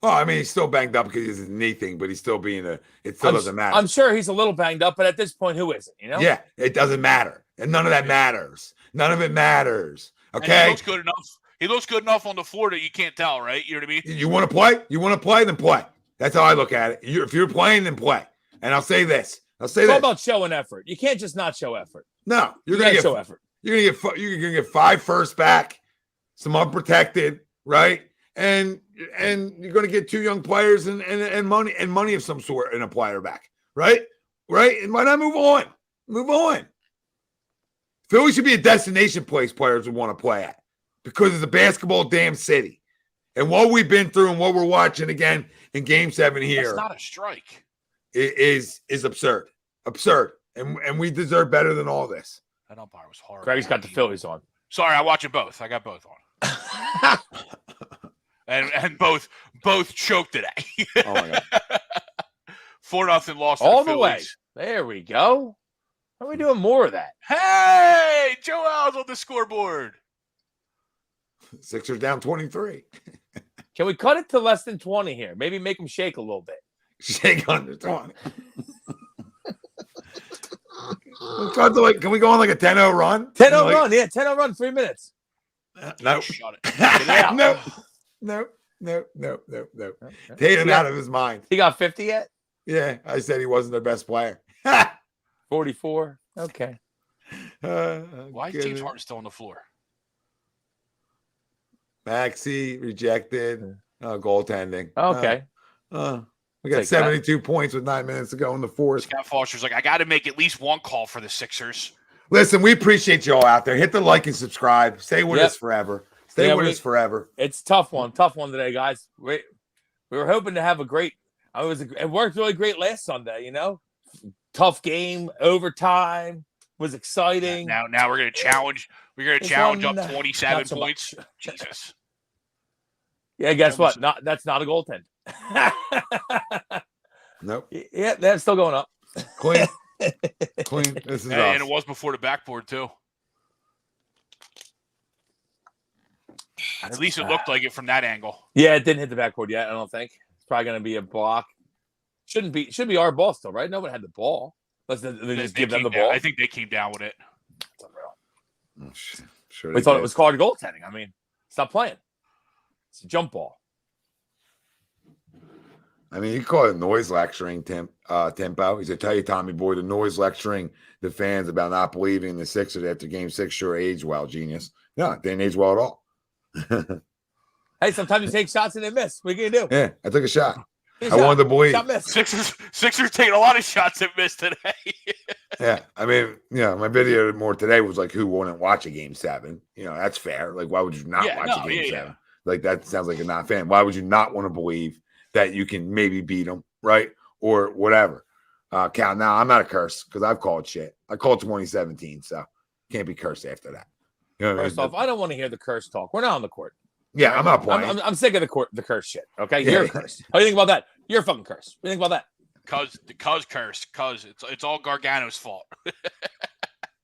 Well, I mean, he's still banged up because he's a knee thing, but he's still it still doesn't matter. I'm sure he's a little banged up, but at this point, who isn't, Yeah, it doesn't matter. And none of that matters. None of it matters. Okay? And he looks good enough. He looks good enough on the floor that you can't tell, right? You know what I mean? You want to play? Then play. That's how I look at it. If you're playing, then play. And I'll say this. It's all about showing effort. You can't just not show effort. No, you're gonna show effort. You're gonna get 5 firsts back, some unprotected, right? And you're gonna get 2 young players and money of some sort and a player back, right? And why not move on? Philly should be a destination place players would want to play at because it's a basketball damn city. And what we've been through and what we're watching again in Game 7 here, it's not a strike. Is absurd. And we deserve better than all this. That umpire was horrible. Greg's got the Phillies on. Sorry, I watch it both. I got both on. and both choked today. Oh my God. 4-0 loss all to the the way. Phillies. There we go. How are we doing more of that? Hey, Joel's on the scoreboard. Sixers down 23. Can we cut it to less than 20 here? Maybe make them shake a little bit. Shake under 20. Can we go on like a 10-0 run? 10-0 run, yeah, 10-0 run, 3 minutes. No. Shut it. No. Tatum out of his mind. He got 50 yet? Yeah, I said he wasn't their best player. 44. Okay. Why is James Harden still on the floor? Maxey rejected. Goaltending. Okay. We got 72 points with 9 minutes to go in the fourth. Scott Foster's like, I got to make at least one call for the Sixers. Listen, we appreciate you all out there. Hit the like and subscribe. Stay with us forever. Stay with us forever. It's tough one today, guys. We were hoping to have a great. It worked really great last Sunday. Tough game, overtime was exciting. Now we're gonna challenge. We're gonna challenge up 27 points. Jesus. Yeah, guess what? That's not a goaltend. Nope. Yeah, that's still going up. Clean. This is and it was before the backboard too. At least it looked like it from that angle. Yeah, it didn't hit the backboard yet, I don't think. It's probably going to be a block. Should be our ball still, right? Nobody had the ball. They just give them the ball. I think they came down with it. It's unreal. Oh, sure We thought it was called goaltending. I mean, stop playing. It's a jump ball. I mean, you call it noise lecturing tempo. He said, tell you, Tommy boy, the noise lecturing the fans about not believing in the Sixers after game 6 sure aged well, genius. No, it didn't age well at all. Hey, sometimes you take shots and they miss. What are you going to do? Yeah, I took a shot. Take I wanted to believe. Shot miss. Sixers taking a lot of shots that missed today. Yeah, I mean, my video more today was like, who wouldn't watch a game 7? That's fair. Like, why would you not watch a game 7? Yeah. Like, that sounds like a not fan. Why would you not want to believe that you can maybe beat them, right? Or whatever. Cal, now I'm not a curse because I've called shit. I called 2017, so can't be cursed after that. First off, I don't want to hear the curse talk. We're not on the court. Yeah, I'm not playing. I'm sick of the curse shit. Okay, you're a curse. How do you think about that? You're a fucking curse. What do you think about that? Cuz it's all Gargano's fault.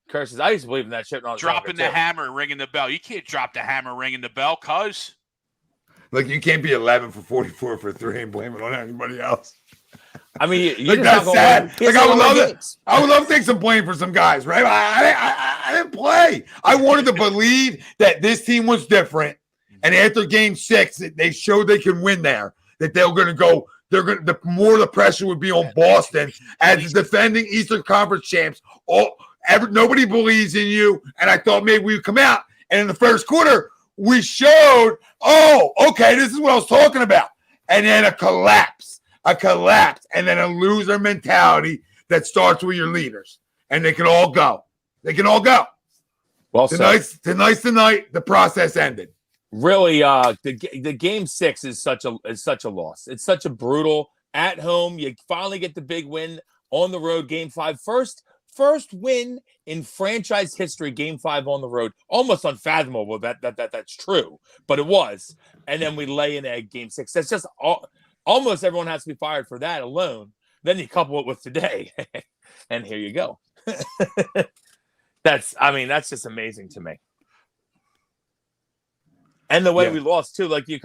Curses. I used to believe in that shit. When I was dropping the too. hammer, ringing the bell. You can't drop the hammer, ringing the bell, cuz. Like, you can't be 11 for 44 for 3 and blame it on anybody else. I mean, like, that's sad. Like, I would love to take some blame for some guys, right? I didn't play. I wanted to believe that this team was different. And after game 6, they showed they can win there. That the more the pressure would be on Boston as the defending Eastern Conference champs. Nobody believes in you. And I thought maybe we would come out. And in the first quarter, we showed, okay, this is what I was talking about. And then a collapse, and then a loser mentality that starts with your leaders. And they can all go. Well, tonight, the process ended. Really, the game 6 is such a loss. It's such a brutal at home. You finally get the big win on the road. Game 5, first win in franchise history. Game 5 on the road, almost unfathomable that's true, but it was. And then we lay an egg. Game 6. That's just almost everyone has to be fired for that alone. Then you couple it with today, and here you go. That's just amazing to me. And the way we lost too, like you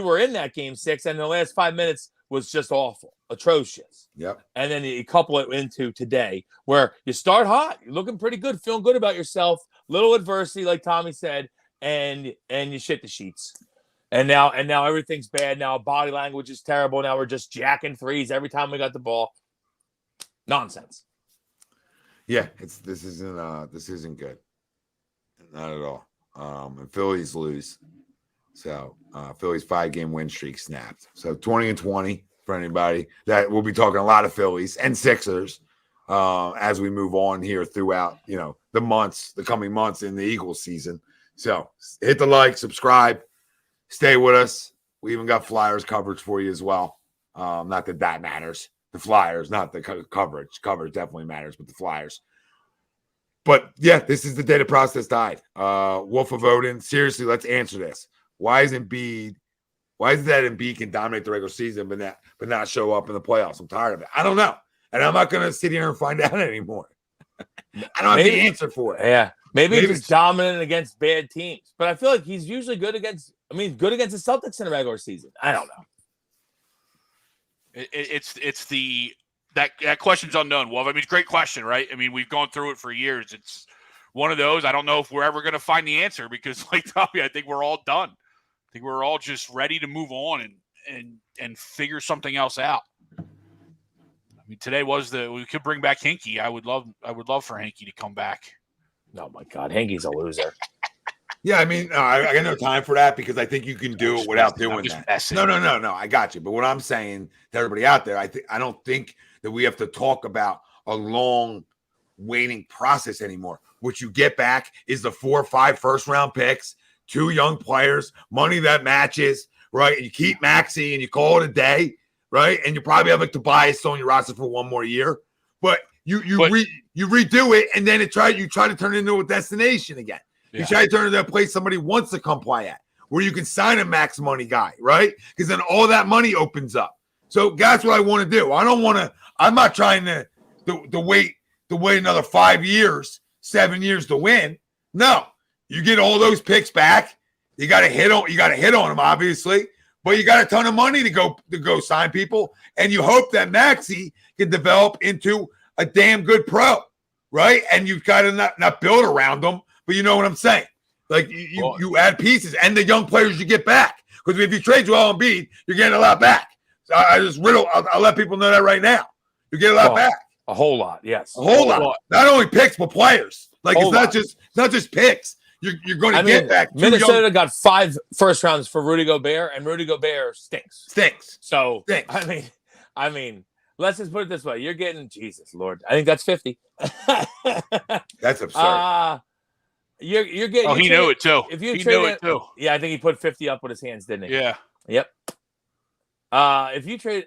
were in that game 6, and the last 5 minutes was just awful, atrocious. Yep. And then you couple it into today, where you start hot, you're looking pretty good, feeling good about yourself, little adversity, like Tommy said, and you shit the sheets. And now everything's bad. Now body language is terrible. Now we're just jacking threes every time we got the ball. Nonsense. Yeah, this isn't good. Not at all. And Phillies lose. So Phillies 5-game win streak snapped. So 20-20 for anybody. That we'll be talking a lot of Phillies and Sixers as we move on here throughout, the coming months in the Eagles season. So hit the like, subscribe, stay with us. We even got Flyers coverage for you as well. Not that matters. The Flyers, not the coverage. Coverage definitely matters, but the Flyers. But yeah, this is the day the process died. Wolf of Odin, seriously, let's answer this. Why is it that Embiid can dominate the regular season but not show up in the playoffs? I'm tired of it. I don't know. And I'm not going to sit here and find out anymore. I don't have the answer for it. Yeah. Maybe he's dominant against bad teams. But I feel like he's usually good against the Celtics in the regular season. I don't know. That question's unknown, Wolf. I mean, it's a great question, right? I mean, we've gone through it for years. It's one of those. I don't know if we're ever going to find the answer because, like Tommy, I think we're all done. I think we're all just ready to move on and figure something else out. I mean, today we could bring back Hinkie. I would love for Hinkie to come back. Oh my God, Hinkie's a loser. Yeah, I mean, I got no time for that because I think you can do it without doing that. No. I got you. But what I'm saying to everybody out there, I don't think that we have to talk about a long waiting process anymore. What you get back is the 4 or 5 first-round picks, 2 young players, money that matches, right? And you keep Maxey and you call it a day, right? And you probably have like Tobias on your roster for 1 more year. But you redo it, and then you try to turn it into a destination again. Yeah. You try to turn it into a place somebody wants to come play at, where you can sign a max money guy, right? Because then all that money opens up. So that's what I want to do. I'm not trying to wait another 5 years, 7 years to win. No, you get all those picks back. You got to hit on them, obviously. But you got a ton of money to go sign people, and you hope that Maxey can develop into a damn good pro, right? And you've got to not build around them, but you know what I'm saying. Like you add pieces and the young players you get back. Because if you trade Joel Embiid, you're getting a lot back. So I'll let people know that right now. You get a lot back. A whole lot, yes. A whole lot. Not only picks, but players. Like it's not just picks. You're going to get back. Minnesota got 5 first rounds for Rudy Gobert, and Rudy Gobert stinks. So stinks. I mean, let's just put it this way: you're getting Jesus Lord. I think that's 50. That's absurd. You're getting. Oh, he knew it too. If you he knew it too. Yeah, I think he put 50 up with his hands, didn't he? Yeah. Yep. If you trade,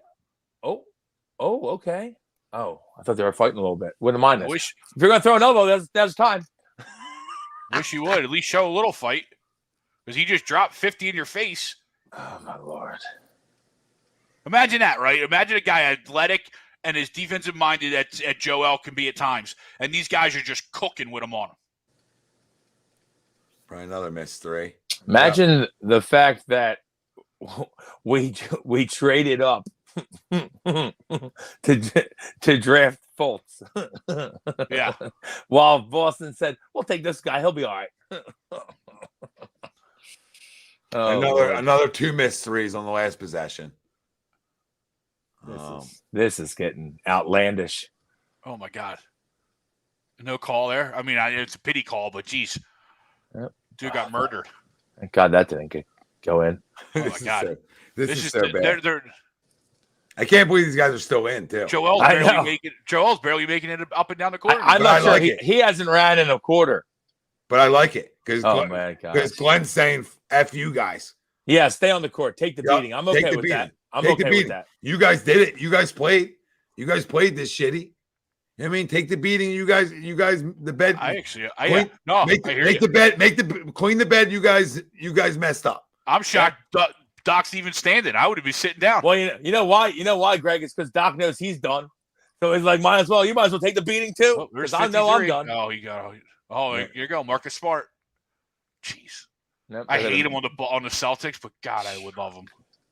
okay. Oh, I thought they were fighting a little bit. Wouldn't mind this. If you're gonna throw an elbow, that's time. Wish you would at least show a little fight, because he just dropped 50 in your face. Oh my Lord! Imagine that, right? Imagine a guy athletic and as defensive minded at Joel can be at times, and these guys are just cooking with him on him. Probably another missed 3. Imagine the fact that we traded up to draft Fultz. Yeah. While Boston said, "We'll take this guy; he'll be all right." Another 2 missed 3s on the last possession. This is getting outlandish. Oh my God! No call there. I mean, it's a pity call, but geez, dude got murdered. Thank God that didn't go in. Oh my God! This is so bad. I can't believe these guys are still in, too. Joel's barely making it up and down the court. I'm not sure. He hasn't ran in a quarter. But I like it because Glenn's saying, F you guys. Yeah, stay on the court. Take the beating. I'm okay with that. I'm okay with that. You guys did it. You guys played. You guys played this shitty. You know what I mean? Take the beating. You guys, the bed. Clean the bed. You guys messed up. I'm shocked. Doc's even standing. I would have been sitting down. Well, you know why? You know why, Greg? It's because Doc knows he's done. So he's like, you might as well take the beating too. Because I know I'm done. Oh, here you go, Marcus Smart. Jeez. Nope, I hate him on the Celtics, but God, I would love him.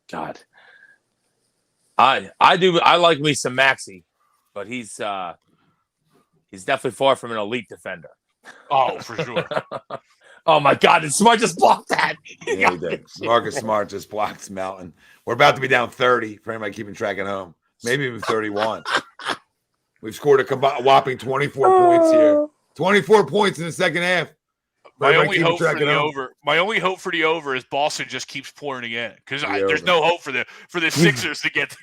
God. I do. I like me some Maxey, but he's definitely far from an elite defender. Oh, for sure. Oh my God! Did Smart just block that? Yeah, he did. Marcus Smart just blocked Melton. We're about to be down 30 for anybody keeping track at home. Maybe even 31. We've scored a whopping 24 points here. 24 points in the second half. My only hope for the over is Boston just keeps pouring again, because there's no hope for the Sixers to get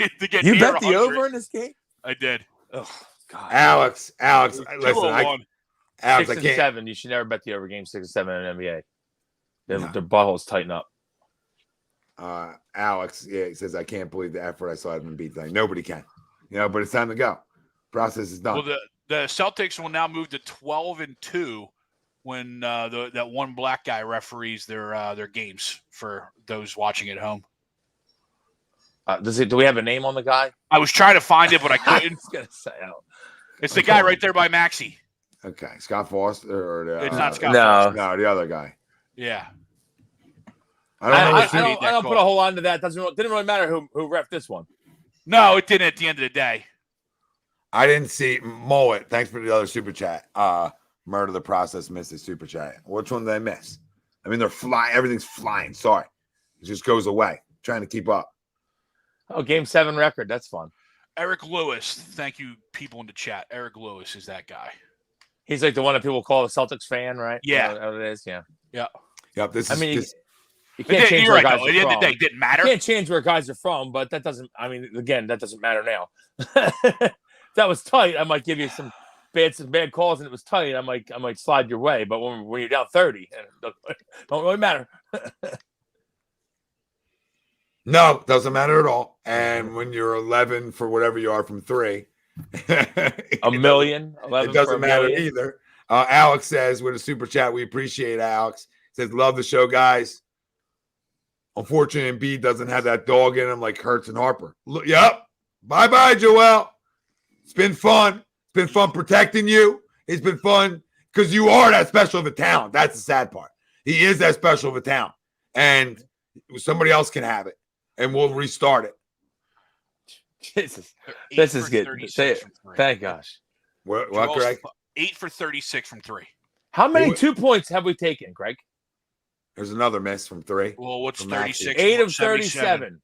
You bet the over in this game? I did. Oh God, Alex, listen, Alex, 6 and 7. You should never bet the over game 6 and 7 in the NBA. Their buttholes tighten up. Alex, he says, I can't believe the effort I saw at Embiid tonight. Nobody can, but it's time to go. Process is done. Well, the Celtics will now move to 12-2 when that one black guy referees their games for those watching at home. Do we have a name on the guy? I was trying to find it, but I couldn't. I was gonna say, it's the guy right there by Maxey. Okay, Scott Foster, it's not Scott Foster. No, the other guy. Yeah. I don't put a whole lot into that. Didn't really matter who ref this one. No, it didn't at the end of the day. I didn't see Mullet. Thanks for the other super chat. Murder the Process missed his super chat. Which one did I miss? I mean, they're flying. Everything's flying. Sorry. It just goes away. Trying to keep up. Oh, Game 7 record. That's fun. Eric Lewis. Thank you, people in the chat. Eric Lewis is that guy. He's like the one that people call a Celtics fan, right? Yeah. It is, yeah. Yeah. Yep. You can't change where guys are from. At the end of the day, it didn't matter. You can't change where guys are from, but that doesn't, that doesn't matter now. If that was tight, I might give you some bad calls, and it was tight, I might slide your way. But when you're down 30, it don't really matter. No, doesn't matter at all. And when you're 11 for whatever you are from 3, a million, 11 it doesn't matter million. either. Alex says with a super chat, we appreciate it, Alex. Says, love the show, guys. Unfortunately, Embiid doesn't have that dog in him like Hurts and Harper. Yep. Bye-bye, Joel. It's been fun. It's been fun protecting you. It's been fun because you are that special of a talent. That's the sad part. He is that special of a talent. and somebody else can have it, and we'll restart it. This is good. Thank gosh. What, Greg? 8 for 36 from 3. How many 2 points have we taken, Greg? There's another miss from 3. Well, what's 36? 8 of 37.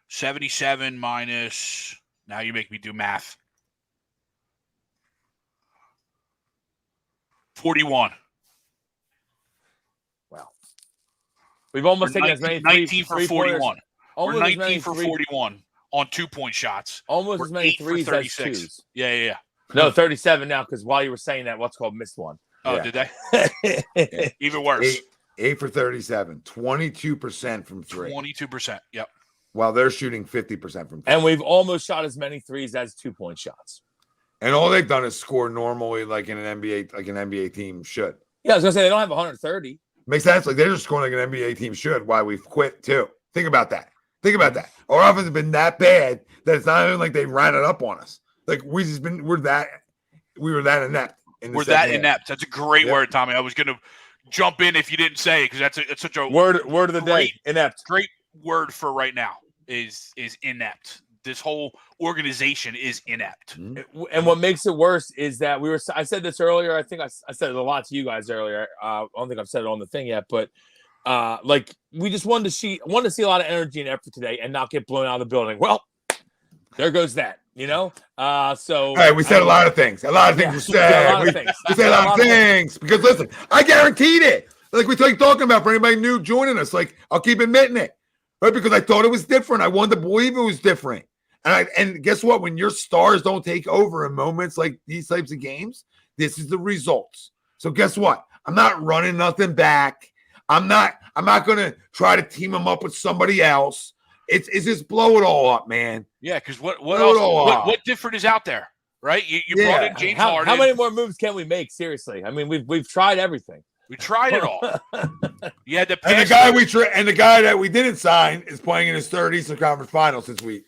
77 minus. Now you make me do math. 41. Wow. We've almost taken as many 19 for 41. We're 19 for 41 on 2-point shots. Almost We're as many 3s as 2s. Yeah. No, 37 now, because while you were saying that, what's called missed one. Oh, Yeah. did they? Yeah. Even worse. 8 for 37, 22% from 3. 22%. Yep. While they're shooting 50% from 3. And we've almost shot as many 3s as 2-point shots. And all they've done is score normally, like in an NBA team should. Yeah, I was gonna say they don't have 130. Makes sense. Like they're just scoring like an NBA team should. Why we've quit too. Think about that. Our offense has been that bad that it's not even like they ran it up on us. Like we were that inept. We're that inept. That's a great word, Tommy. I was gonna jump in if you didn't say it because it's such a word of the day. Inept. Great word for right now is inept. This whole organization is inept. And what makes it worse is that I said this earlier. I think I said it a lot to you guys earlier. I don't think I've said it on the thing yet, but like we just wanted to see a lot of energy and effort today and not get blown out of the building. Well, there goes that, you know? So hey, we said a lot of things. A lot of things we said. We said a lot of things. Because listen, I guaranteed it. Like we talking about for anybody new joining us. Like I'll keep admitting it. Right? Because I thought it was different. I wanted to believe it was different. And guess what? When your stars don't take over in moments like these types of games, this is the results. So guess what? I'm not running nothing back. I'm not going to try to team them up with somebody else. It's just blow it all up, man. Yeah, because what else? What different is out there, right? You brought in James Harden. How many more moves can we make? Seriously, I mean, we've tried everything. We tried it all. Yeah, the guy that we didn't sign is playing in his third Eastern Conference Final since we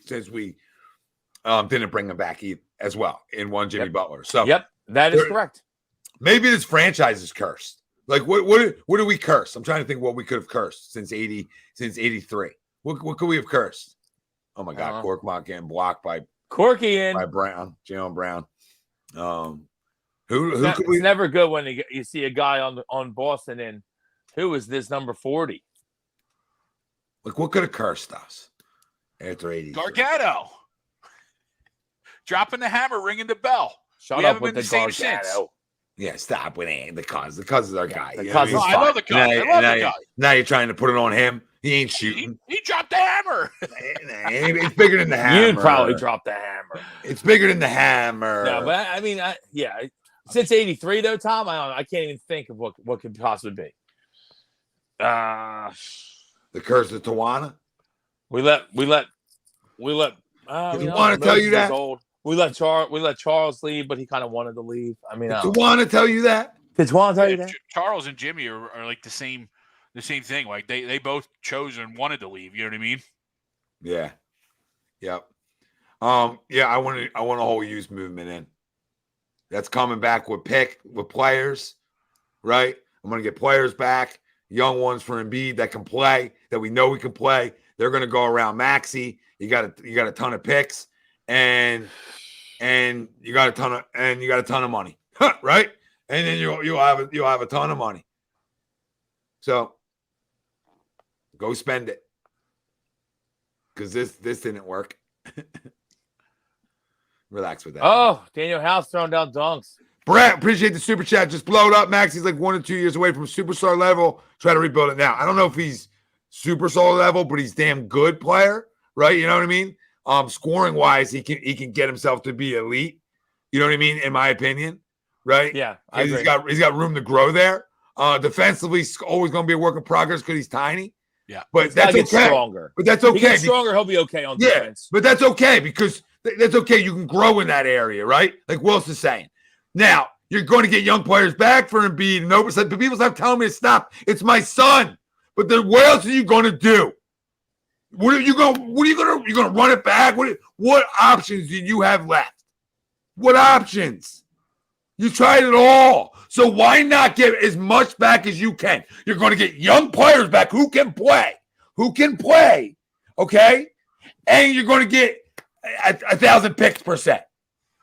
didn't bring him back as well in one Jimmy Butler. So that is correct. Maybe this franchise is cursed. Like what do we curse? I'm trying to think what we could have cursed since 83. What could we have cursed? Oh my God, Korkmaz getting blocked by Brown, Jaylen Brown. It's never good when you see a guy on Boston and who is this number 40? Like what could have cursed us after 80? Gargano dropping the hammer, ringing the bell. Shut up with the Gargano. Yeah, stop with it. The cuz is our guy. The cuz is I love the cuz. I love the guy. Now you're trying to put it on him. He ain't shooting. He dropped the hammer. It's bigger than the hammer. You'd probably drop the hammer. It's bigger than the hammer. No, but I mean, since 83 though, Tom, I can't even think of what could possibly be. The curse of Tawana. We let. Did Tawana tell you that? We let Charles leave, but he kind of wanted to leave. I mean, did Tawana tell you that? Did Tawana tell you that? Charles and Jimmy are like the same thing. Like they both chose and wanted to leave. You know what I mean? Yeah. Yep. I want a whole youth movement in. That's coming back with players, right? I'm going to get players back, young ones for Embiid that can play, that we know we can play. They're going to go around Maxey. You got a ton of picks, and you got a ton of money, right? And then you'll have a ton of money. So go spend it, because this didn't work. Relax with that. Oh, Daniel House throwing down dunks. Brett, appreciate the super chat. Just blow it up. Max, he's like 1 or 2 years away from superstar level. Try to rebuild it now. I don't know if he's superstar level, but he's damn good player, right? You know what I mean? Scoring wise, he can get himself to be elite. You know what I mean? In my opinion, right? Yeah, I agree. He's got room to grow there. Defensively, he's always going to be a work in progress because he's tiny. Yeah, but that's okay. Stronger. But that's okay. He gets stronger, he'll be okay on defense. But that's okay because that's okay. You can grow in that area, right? Like Will's is saying. Now you're going to get young players back for Embiid. But people stop telling me to stop. It's my son. But then what else are you going to do? You're going to run it back? What options do you have left? What options? You tried it all. So why not get as much back as you can? You're going to get young players back who can play, okay? And you're going to get 1,000 picks per set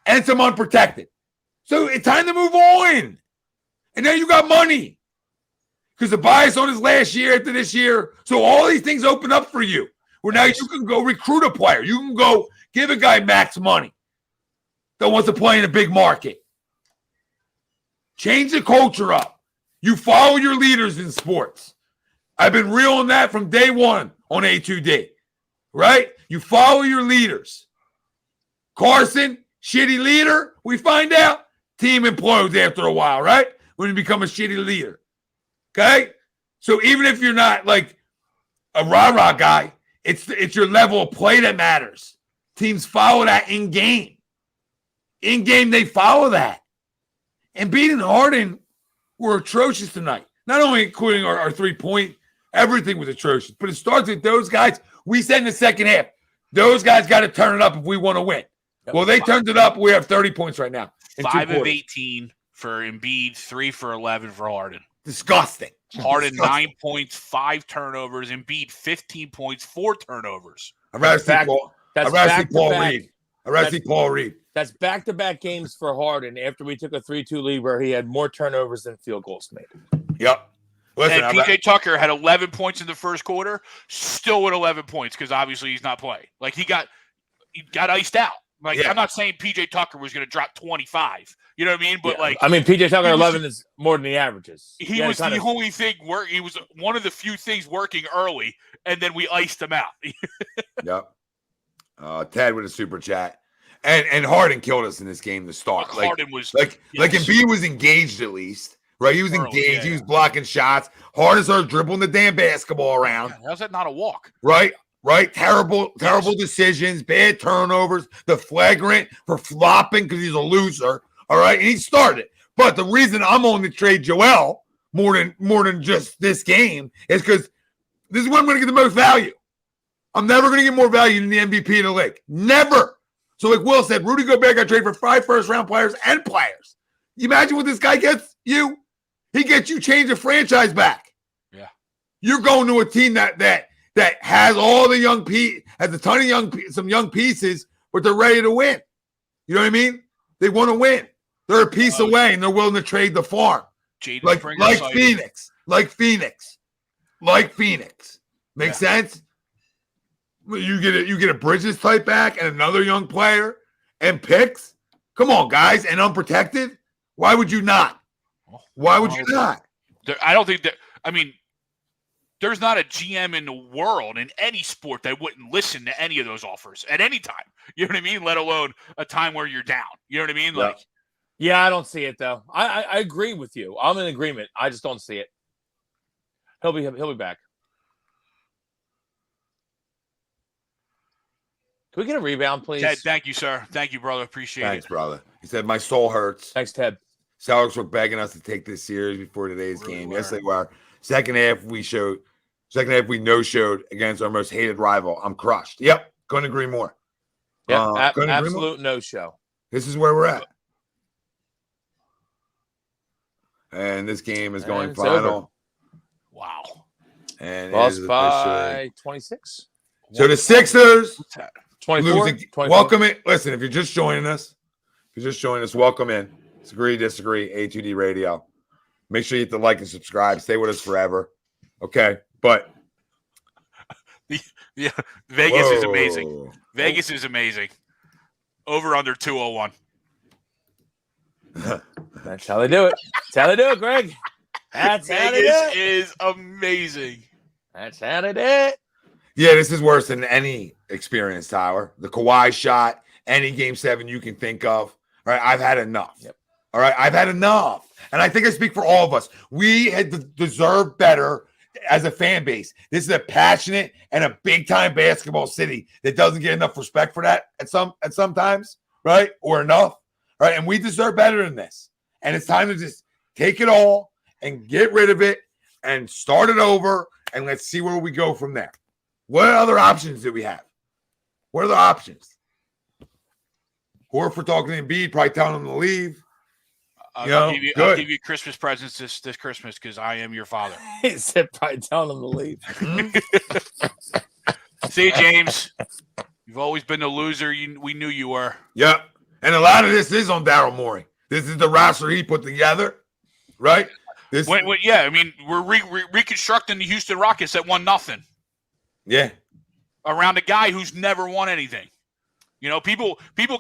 and some unprotected. So it's time to move on. And now you got money because the bias on his last year after this year. So all these things open up for you where now you can go recruit a player. You can go give a guy max money that wants to play in a big market. Change the culture up. You follow your leaders in sports. I've been real on that from day one on A2D, right? You follow your leaders. Carson, shitty leader, we find out, team implodes after a while, right? When you become a shitty leader, okay? So even if you're not like a rah-rah guy, it's your level of play that matters. Teams follow that in game. In game, they follow that. And beating Harden were atrocious tonight. Not only including our 3-point, everything was atrocious. But it starts with those guys. We said in the second half, those guys got to turn it up if we want to win. Well, they turned it up. We have 30 points right now. 5 of 18 for Embiid, 3 for 11 for Harden. Disgusting. Harden, 9 points, 5 turnovers. Embiid, 15 points, 4 turnovers. I'd rather see Paul Reed. I'd rather see Paul Reed. That's back-to-back games for Harden after we took a 3-2 lead where he had more turnovers than field goals made. Yep. Listen, and PJ Tucker had 11 points in the first quarter, still with 11 points because obviously he's not playing. Like he got iced out. Like I'm not saying PJ Tucker was going to drop 25. You know what I mean? But PJ Tucker 11 is more than the averages. He was the only thing he was one of the few things working early, and then we iced him out. Yep. Ted with a super chat. And Harden killed us in this game to start. Harden was like Embiid was engaged at least, right? He was engaged. Yeah. He was blocking shots. Harden started dribbling the damn basketball around. How's that not a walk? Right. Terrible decisions, bad turnovers, the flagrant for flopping because he's a loser. All right, and he started. But the reason I'm on to trade Joel more than just this game is because this is when I'm going to get the most value. I'm never going to get more value than the MVP in the league. Never. So like Will said, Rudy Gobert got traded for 5 first-round players and players. You imagine what this guy gets you? He gets you change a franchise back. Yeah. You're going to a team that has all the young has a ton of some young pieces, but they're ready to win. You know what I mean? They want to win. They're a piece away, and they're willing to trade the farm. Like Phoenix. Makes sense? You get a Bridges type back and another young player and picks. Come on, guys, and unprotected. Why would you not? Why would you not? I don't think that. I mean, there's not a GM in the world in any sport that wouldn't listen to any of those offers at any time. You know what I mean? Let alone a time where you're down. You know what I mean? Like, yeah, I don't see it though. I agree with you. I'm in agreement. I just don't see it. He'll be back. Can we get a rebound, please? Ted, thank you, sir. Thank you, brother. Appreciate it. Thanks, brother. He said, my soul hurts. Thanks, Ted. Celtics were begging us to take this series before today's game. Yes, they were. Second half, we no-showed against our most hated rival. I'm crushed. Yep. Couldn't agree more. Yep. Absolute no-show. This is where we're at. And this game is going final. Over. Wow. And lost by 26. So the Sixers 24. Welcome it. Listen, if you're just joining us, welcome in. Disagree, A2D Radio. Make sure you hit the like and subscribe. Stay with us forever. Okay. But Vegas is amazing. Vegas is amazing. Over under 201. That's how they do it. That's how they do it, Greg. That's how they do it. Vegas is amazing. That's how they do it. Yeah, this is worse than any experience, Tyler. The Kawhi shot, any Game 7 you can think of. All right, I've had enough. Yep. All right, I've had enough. And I think I speak for all of us. We had deserved better as a fan base. This is a passionate and a big-time basketball city that doesn't get enough respect for that at sometimes, right? Or enough, right? And we deserve better than this. And it's time to just take it all and get rid of it and start it over, and let's see where we go from there. What other options do we have? What are the options? Horford talking to Embiid, probably telling him to leave. I'll give you Christmas presents this Christmas because I am your father. He said, probably telling him to leave. See you, James. You've always been the loser we knew you were. Yep. And a lot of this is on Daryl Morey. This is the roster he put together, right? Yeah, I mean, we're reconstructing the Houston Rockets that won nothing. Yeah. Around a guy who's never won anything. You know, people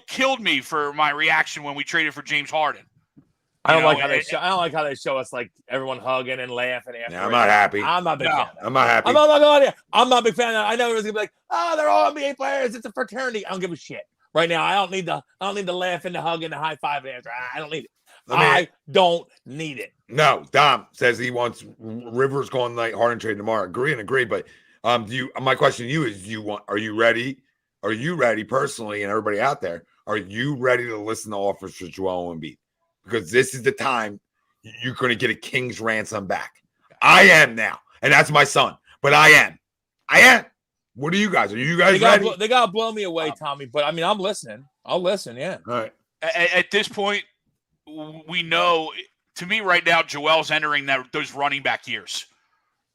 killed me for my reaction when we traded for James Harden. I don't like how they show us like everyone hugging and laughing after. Yeah, I'm not happy. I'm not a big fan. I'm not happy. I'm not a big fan of that. I know everyone's gonna be like, oh, they're all NBA players. It's a fraternity. I don't give a shit. Right now, I don't need the laugh and the hug and the high five answer. I don't need it. I don't need it. No, Dom says he wants Rivers going like Harden trade tomorrow. Agree. But my question to you is, are you ready? Are you ready personally, and everybody out there? Are you ready to listen to offers for Joel Embiid? Because this is the time you're going to get a king's ransom back. I am now, and that's my son. But I am. What are you guys? Are you guys ready? They got to blow me away, Tommy. But I mean, I'm listening. I'll listen. Yeah. All right. At this point, we know. To me, right now, Joel's entering those running back years.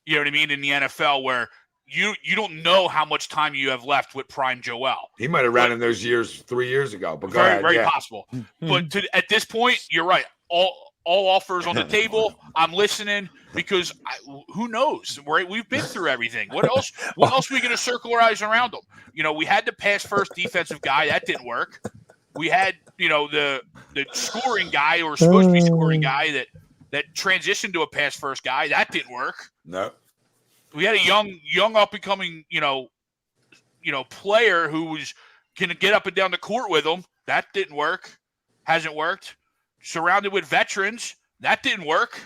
You know what I mean? In the NFL, where you don't know how much time you have left with prime Joel. He might have ran in those years 3 years ago. But very possible. But at this point, you're right. All offers on the table. I'm listening because who knows? Right? We've been through everything. What else? What else are we going to circle our eyes around them? You know, we had the pass first defensive guy that didn't work. We had the scoring guy or supposed to be scoring guy that transitioned to a pass first guy that didn't work. No. We had a young up and coming player who was going to get up and down the court with them. That didn't work. Hasn't worked. Surrounded with veterans. That didn't work.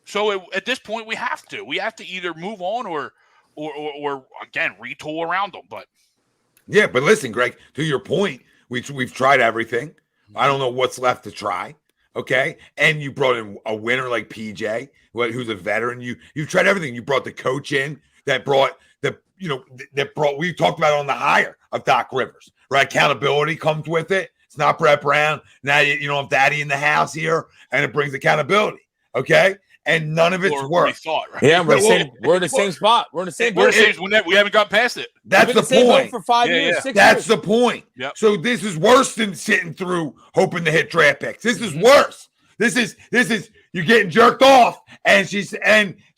So at this point, we have to either move on or again retool around them. But yeah, but listen, Greg, to your point, we've tried everything. I don't know what's left to try. Okay, and you brought in a winner like PJ, who's a veteran. You've tried everything. You brought the coach in that brought we talked about it on the hire of Doc Rivers, right? Accountability comes with it. It's not Brett Brown. Now you don't have Daddy in the house here, and it brings accountability. Okay, and none of it's worked. Right? Yeah, we're in the same spot. We're in the same boat. We haven't got past it. That's the point. For 5 years, 6 years. That's the point. Yep. So this is worse than sitting through hoping to hit draft picks. This is worse. This is you're getting jerked off, and she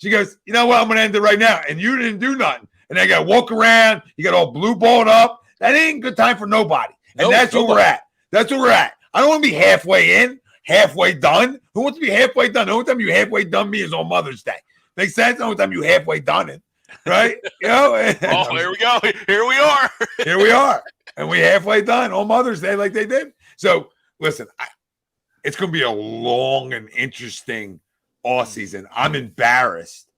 goes, you know what? I'm gonna end it right now, and you didn't do nothing, and I got to walk around. You got all blue balled up. That ain't a good time for nobody, and that's where we're at. That's where we're at. I don't want to be halfway in, halfway done. Who wants to be halfway done? The only time you halfway done me is on Mother's Day. Makes sense? The only time you halfway done it, right? Oh, here we go. Here we are. Here we are, and we halfway done on Mother's Day like they did. So listen, it's going to be a long and interesting offseason. I'm embarrassed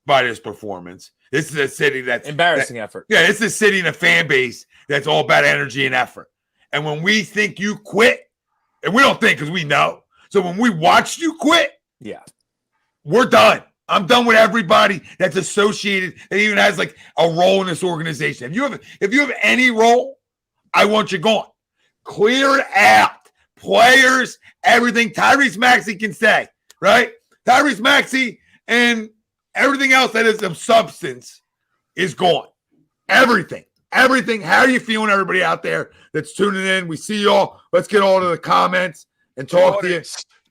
by this performance. This is a city that's embarrassing effort. Yeah, it's a city and a fan base that's all about energy and effort. And when we think you quit, and we don't think because we know. So when we watch you quit, we're done. I'm done with everybody that's associated that even has like a role in this organization. If you have any role, I want you gone. Clear it out. Players, everything. Tyrese Maxey can say, right? Tyrese Maxey and everything else that is of substance is gone. Everything. How are you feeling, everybody out there that's tuning in? We see y'all. Let's get all to the comments and talk to you.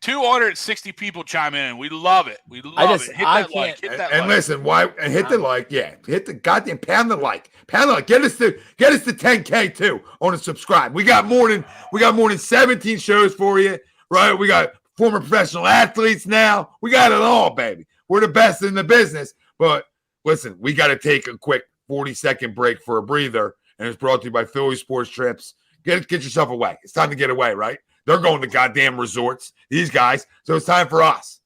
260 people chime in. We love it. We love it. Hit that like. And listen, hit the like. Yeah, hit the goddamn pound the like. Get us to 10K too on a subscribe. We got more than 17 shows for you, right? We got former professional athletes now. We got it all, baby. We're the best in the business. But listen, we got to take a quick 40-second break for a breather, and it's brought to you by Philly Sports Trips. Get yourself away. It's time to get away, right? They're going to goddamn resorts, these guys. So it's time for us.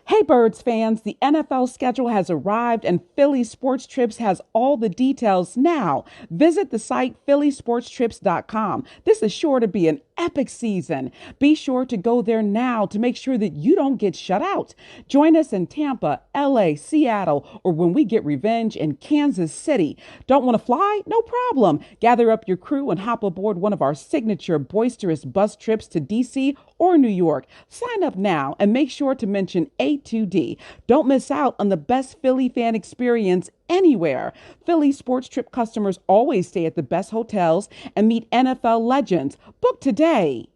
Hey, Birds fans, the NFL schedule has arrived and Philly Sports Trips has all the details now. Visit the site phillysportstrips.com. This is sure to be an epic season. Be sure to go there now to make sure that you don't get shut out. Join us in Tampa, LA, Seattle, or when we get revenge in Kansas City. Don't want to fly? No problem. Gather up your crew and hop aboard one of our signature boisterous bus trips to DC or New York. Sign up now and make sure to mention A2D. Don't miss out on the best Philly fan experience anywhere. Philly Sports Trip customers always stay at the best hotels and meet NFL legends. Book today.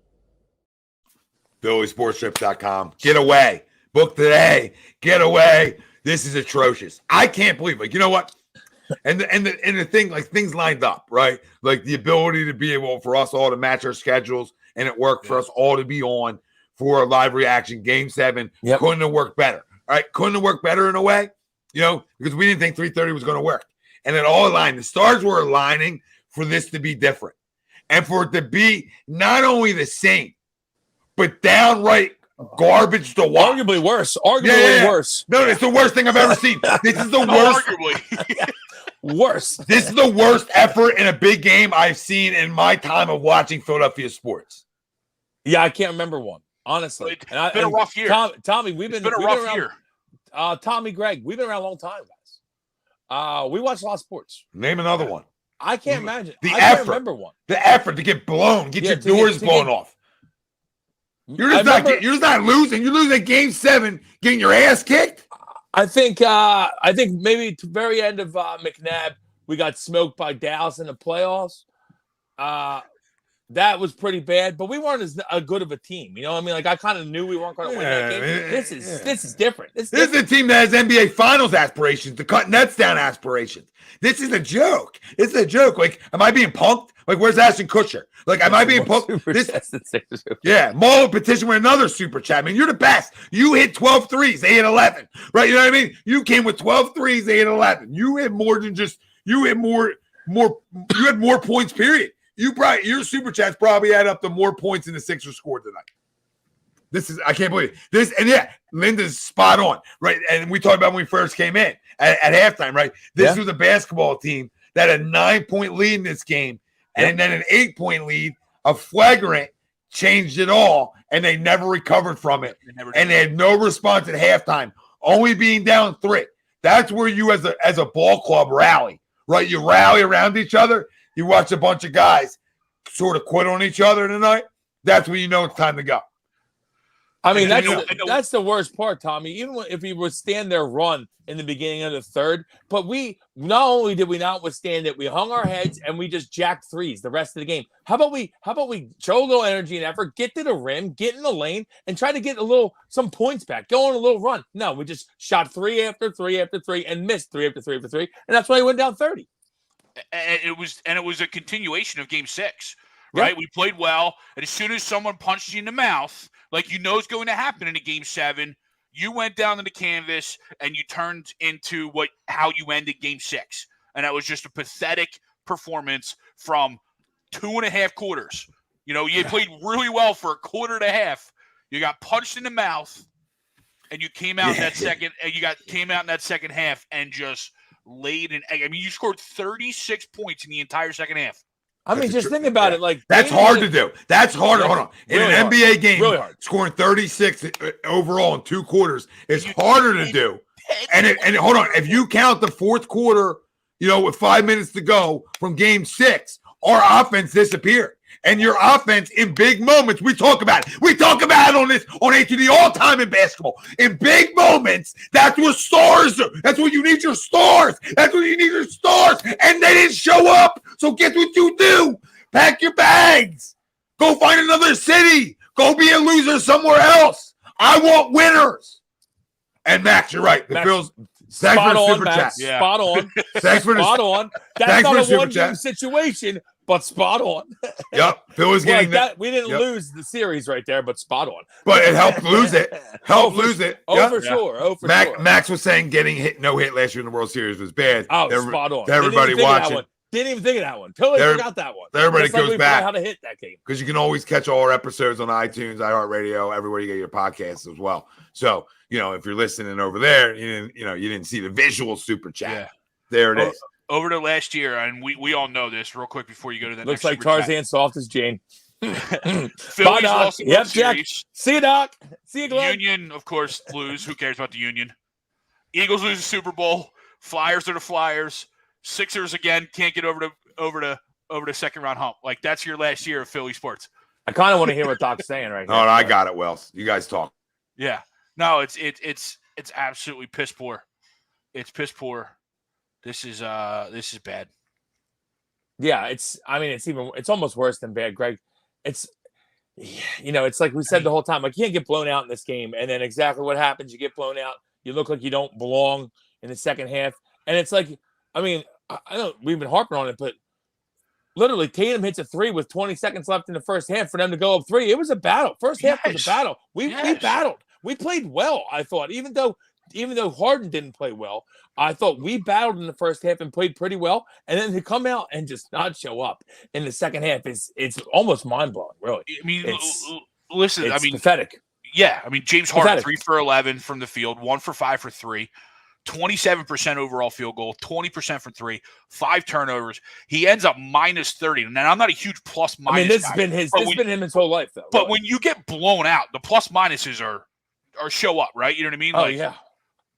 PhillySportsTrips.com. Get away. Book today. Get away. This is atrocious. I can't believe it. You know what? And the thing, like, things lined up, right? Like the ability to be able for us all to match our schedules, and it worked for us all to be on for a live reaction. Game 7 couldn't have worked better. All right, couldn't have worked better in a way, because we didn't think 3:30 was going to work, and it all aligned. The stars were aligning for this to be different, and for it to be not only the same, but downright garbage to watch. Arguably worse. Worse. No, it's the worst thing I've ever seen. This is the worst. Arguably. Worse. This is the worst effort in a big game I've seen in my time of watching Philadelphia sports. Yeah, I can't remember one, honestly. It's been a rough year. Tommy, we've been rough year. Tommy, Greg, we've been around a long time, guys. We watch a lot of sports. Name another one. I can't imagine. I can't effort. Remember one. The effort to get blown, get your doors blown off. You're just not losing. You're losing at Game 7, getting your ass kicked. I think maybe at the very end of McNabb, we got smoked by Dallas in the playoffs. That was pretty bad, but we weren't as good of a team. You know what I mean? Like, I kind of knew we weren't going to win that game. This is different. This is a team that has NBA Finals aspirations, to cut nets down aspirations. This is a joke. It's a joke. Like, am I being punked? Like, where's Ashton Kutcher? Like, am I being punked? Muller petition with another super chat. I mean, you're the best. You hit 12 threes. They hit 11. Right? You know what I mean? You came with 12 threes. They hit 11. You hit more than just – you had more points, period. Your super chats probably add up to more points than the Sixers scored tonight. I can't believe it. This, and yeah, Linda's spot on, right? And we talked about when we first came in at halftime, right? This was a basketball team that had a 9-point lead in this game, and then an 8-point lead. A flagrant changed it all, and they never recovered from it. They had no response at halftime, only being down 3. That's where you, as a ball club, rally, right? You rally around each other. You watch a bunch of guys sort of quit on each other tonight. That's when you know it's time to go. I mean, that's the worst part, Tommy. Even if we withstand their run in the beginning of the third, but we not only did we not withstand it, we hung our heads and we just jacked threes the rest of the game. How about we show a little energy and effort, get to the rim, get in the lane, and try to get some points back, go on a little run. No, we just shot 3 after 3 after 3 and missed 3 after 3 after 3, and that's why we went down 30. And it was a continuation of Game 6, right? Yep. We played well, and as soon as someone punched you in the mouth, like is going to happen in a Game 7, you went down to the canvas and you turned into how you ended Game 6, and that was just a pathetic performance from 2.5 quarters. You played really well for a quarter and a half. You got punched in the mouth, and you came out in that second. And came out in that second half and just laid an egg. I mean, you scored 36 points in the entire second half. I mean, just think about it. Like, that's hard to do. That's hard. Hold on. In really an NBA game, really hard. Scoring 36 overall in 2 quarters is harder to do. And hold on, if you count the fourth quarter, with 5 minutes to go from Game 6, our offense disappeared. And your offense in big moments, we talk about it. We talk about it on ATD all time in basketball. In big moments, that's where stars are. That's where you need your stars. That's where you need your stars. And they didn't show up. So guess what you do? Pack your bags. Go find another city. Go be a loser somewhere else. I want winners. And Max, you're right. The Bills. Thanks for the super chat. Yeah. Spot on. Thanks for the spot on. That's not a one-game situation, but spot on. Yep. Phil was getting that. We didn't lose the series right there, but spot on. But it helped lose it. For sure. Max was saying getting no hit last year in the World Series was bad. Oh, spot on. To everybody watching. Didn't even think of that one. Totally forgot that one. Everybody goes back. How to hit that game. Because you can always catch all our episodes on iTunes, iHeartRadio, everywhere you get your podcasts as well. So, if you're listening over there, you didn't see the visual super chat. Yeah. There it is. Over the last year, and we all know this real quick before you go to the next. Looks like Tarzan soft as Jane. Phillies Bye, Doc. lost the Yep, World Jack. Series. See you, Doc. See you, Glenn. Union, of course, lose. Who cares about the Union? Eagles lose the Super Bowl. Flyers are the Flyers. Sixers again can't get over the second round hump. Like that's your last year of Philly sports. I kind of want to hear what Doc's saying right No, here. I got it, Wells. You guys talk. Yeah. No, it's absolutely piss poor. It's piss poor. This is bad. Yeah, it's almost worse than bad, Greg. It's it's like we said the whole time. Like you can't get blown out in this game, and then exactly what happens, you get blown out. You look like you don't belong in the second half, and it's like, I don't. We've been harping on it, but literally, Tatum hits a 3 with 20 seconds left in the first half for them to go up 3. It was a battle. First half was a battle. We battled. We played well. I thought, even though Harden didn't play well, I thought we battled in the first half and played pretty well. And then to come out and just not show up in the second half it's almost mind blowing. Really, Listen, it's pathetic. Yeah, James Harden Pathetic. 3 for 11 from the field, 1 for 5 for 3. 27% overall field goal, 20% from 3, 5 turnovers. He ends up minus 30. Now, I'm not a huge plus minus. This has been him his whole life, though. But when you get blown out, the plus minuses are show up, right? You know what I mean? Oh, yeah.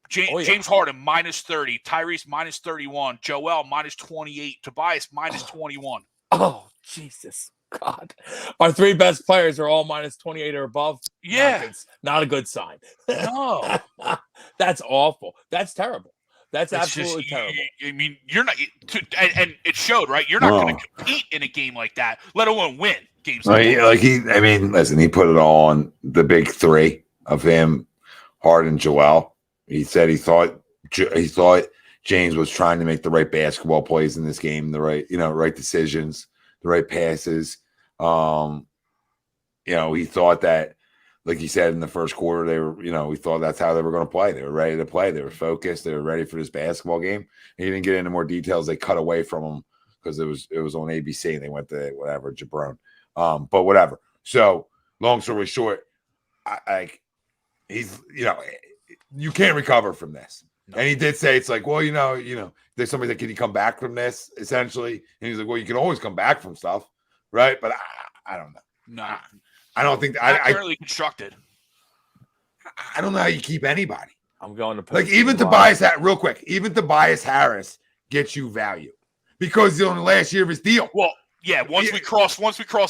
James Harden minus 30, Tyrese minus 31, Joel minus 28, Tobias minus 21. Oh, Jesus. God. Our 3 best players are all minus 28 or above. Yeah. It's not a good sign. No. That's awful. That's terrible. That's It's absolutely terrible. You're not, and it showed, right? You're not going to compete in a game like that, let alone win games like that. Listen, he put it all on the big 3 of him, Harden, Joel. He said he thought James was trying to make the right basketball plays in this game, the right decisions, the right passes. He thought that, like he said in the first quarter, they were, we thought that's how they were going to play. They were ready to play. They were focused. They were ready for this basketball game. And he didn't get into more details. They cut away from him because it was on ABC and they went to whatever, Jabron. But whatever. So long story short, he's, you can't recover from this. No. And he did say, it's like, well, there's somebody that, can you come back from this, essentially? And he's like, well, you can always come back from stuff, right? But I don't know. No. I don't think currently constructed. I don't know how you keep anybody. I'm going to like even Tobias. Real quick, even Tobias Harris gets you value because he's on the last year of his deal. Well, yeah. Once we cross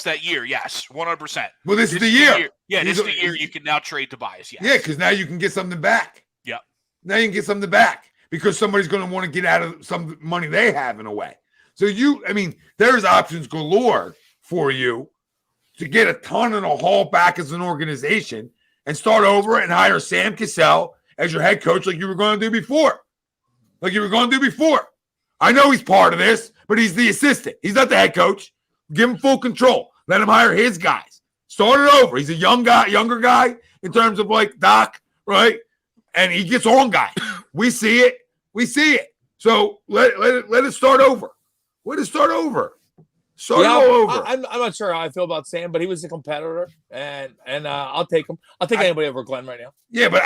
that year, yes, 100%. Well, this is the year. Yeah, this is the year you can now trade Tobias. Yes. Yeah, because now you can get something back. Yeah. Now you can get something back because somebody's going to want to get out of some money they have in a way. So there's options galore for you to get a ton and a haul back as an organization and start over and hire Sam Cassell as your head coach like you were going to do before. I know he's part of this, but he's the assistant. He's not the head coach. Give him full control. Let him hire his guys. Start it over. He's a younger guy in terms of like Doc, right? And he gets on guys. We see it. So let it start over. Let it start over. I'm not sure how I feel about Sam, but he was a competitor, and I'll take him. I'll take anybody over Glenn right now. Yeah, but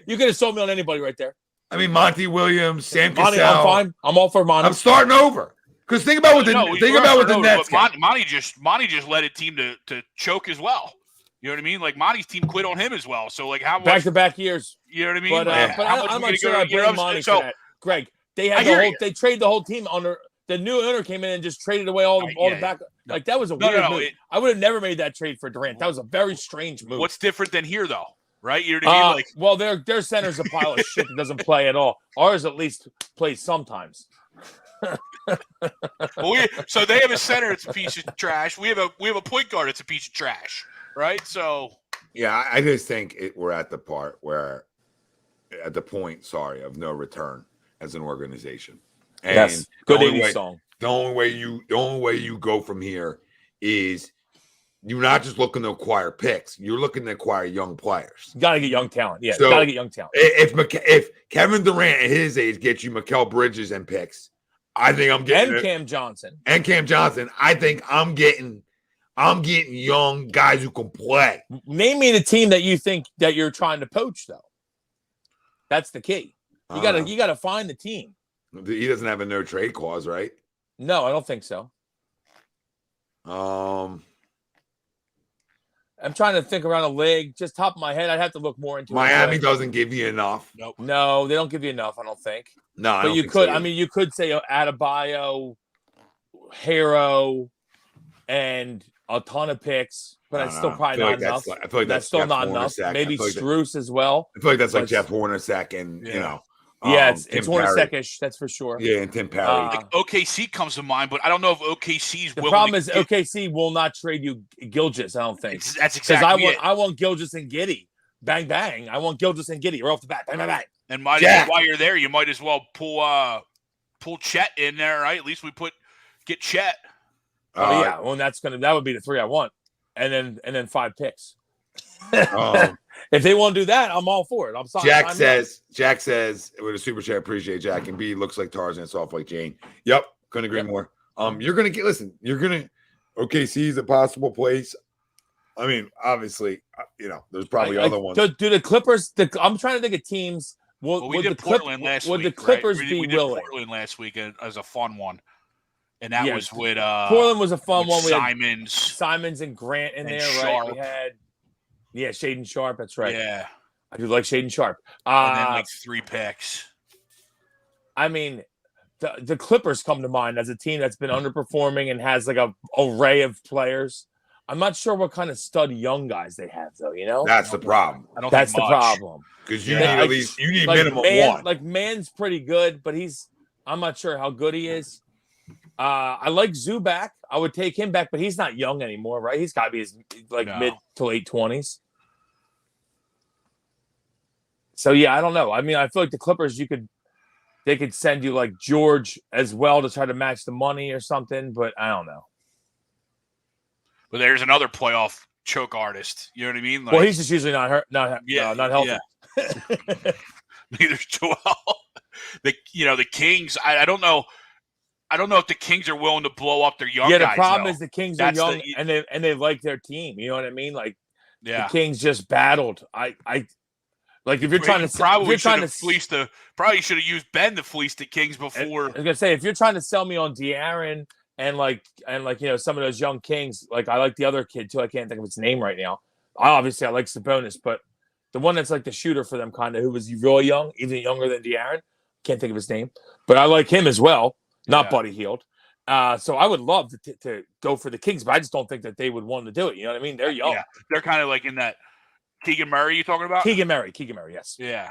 you could have sold me on anybody right there. Monty Williams, Sam Cassell. Monty, I'm fine. I'm all for Monty. I'm starting over because think about what the Nets. Monty just led a team to choke as well. You know what I mean? Like Monty's team quit on him as well. So like how much back-to-back years. You know what I mean? But I'm not sure I blame Monty for that. Greg, they traded the whole team on the new owner came in and just traded away all the back. No. Like that was a weird move. I would have never made that trade for Durant. That was a very strange move. What's different than here though? Right? You know what I mean? Well, their center's a pile of shit that doesn't play at all. Ours at least plays sometimes. So they have a center that's a piece of trash. We have a point guard that's a piece of trash. Right? So yeah, I just think we're at the point of no return as an organization. And yes, good 80s song. The only way you go from here is you're not just looking to acquire picks. You're looking to acquire young players. You got to get young talent. Yeah, got to get young talent. If Kevin Durant at his age gets you Mikal Bridges and picks, I think I'm getting Cam Johnson. I think I'm getting young guys who can play. Name me the team that you think that you're trying to poach, though. That's the key. You gotta find the team. He doesn't have a no trade clause, right? No, I don't think so. I'm trying to think around the league. Just top of my head, I'd have to look more into Miami it. doesn't give you enough. Nope. No, they don't give you enough, I don't think. No, I but don't you think could. so. I mean, you could say Adebayo, Harrow, and a ton of picks, but it's still probably not enough. I feel like that's still not enough. Maybe Strus as well. I feel like that's like Jeff Hornacek and you know. Yeah, it's Hornacek-ish, that's for sure. Yeah, and Tim Perry. Like OKC comes to mind, but I don't know if OKC's the problem is OKC will not trade you Gilgeous, I don't think. That's exactly because I want Gilgeous and Giddey. Bang, bang. I want Gilgeous and Giddey right off the bat. Bang, bang, bang. And while you're there, you might as well pull Chet in there, right? At least get Chet. Oh yeah, well that would be the 3 I want. And then 5 picks. If they want to do that, I'm all for it. I'm sorry. Jack says with a super chat, appreciate Jack. And B looks like Tarzan, soft like Jane. Yep, couldn't agree more. You're gonna OKC is a possible place. I mean, obviously, there's probably other ones. Do the Clippers? I'm trying to think of teams. We did Portland last week. Would the Clippers right? be we did willing? Portland last week as a fun one, and that was with Portland was a fun one. We had Simons and Grant in there, Sharp. right? We had Shaden Sharp. That's right. Yeah, I do like Shaden Sharp. And then like 3 picks. I mean, the Clippers come to mind as a team that's been underperforming and has like a array of players. I'm not sure what kind of stud young guys they have, though. That's the problem. That's the problem. Because you need at least minimum one. Like Man's pretty good, but I'm not sure how good he is. I like Zubac. I would take him back, but he's not young anymore, right? He's got to be mid to late 20s. So yeah, I don't know. I mean, I feel like the Clippers, they could send you like George as well to try to match the money or something, but I don't know. But there's another playoff choke artist. You know what I mean? Well, he's just usually not healthy. Yeah. Neither's Joel. The Kings. I don't know. I don't know if the Kings are willing to blow up their young guys. Yeah, the problem is the Kings are young and they like their team. You know what I mean? Like the Kings just battled. Like if you're trying to probably should have used Ben to fleece the Kings before. I was gonna say if you're trying to sell me on De'Aaron and some of those young Kings, like I like the other kid too. I can't think of his name right now. I like Sabonis, but the one that's like the shooter for them, kind of who was really young, even younger than De'Aaron. Can't think of his name, but I like him as well. Not Buddy Hield. So I would love to go for the Kings, but I just don't think that they would want to do it. You know what I mean? They're young. Yeah. They're kind of like in that Keegan Murray you talking about? Keegan Murray, yes. Yeah.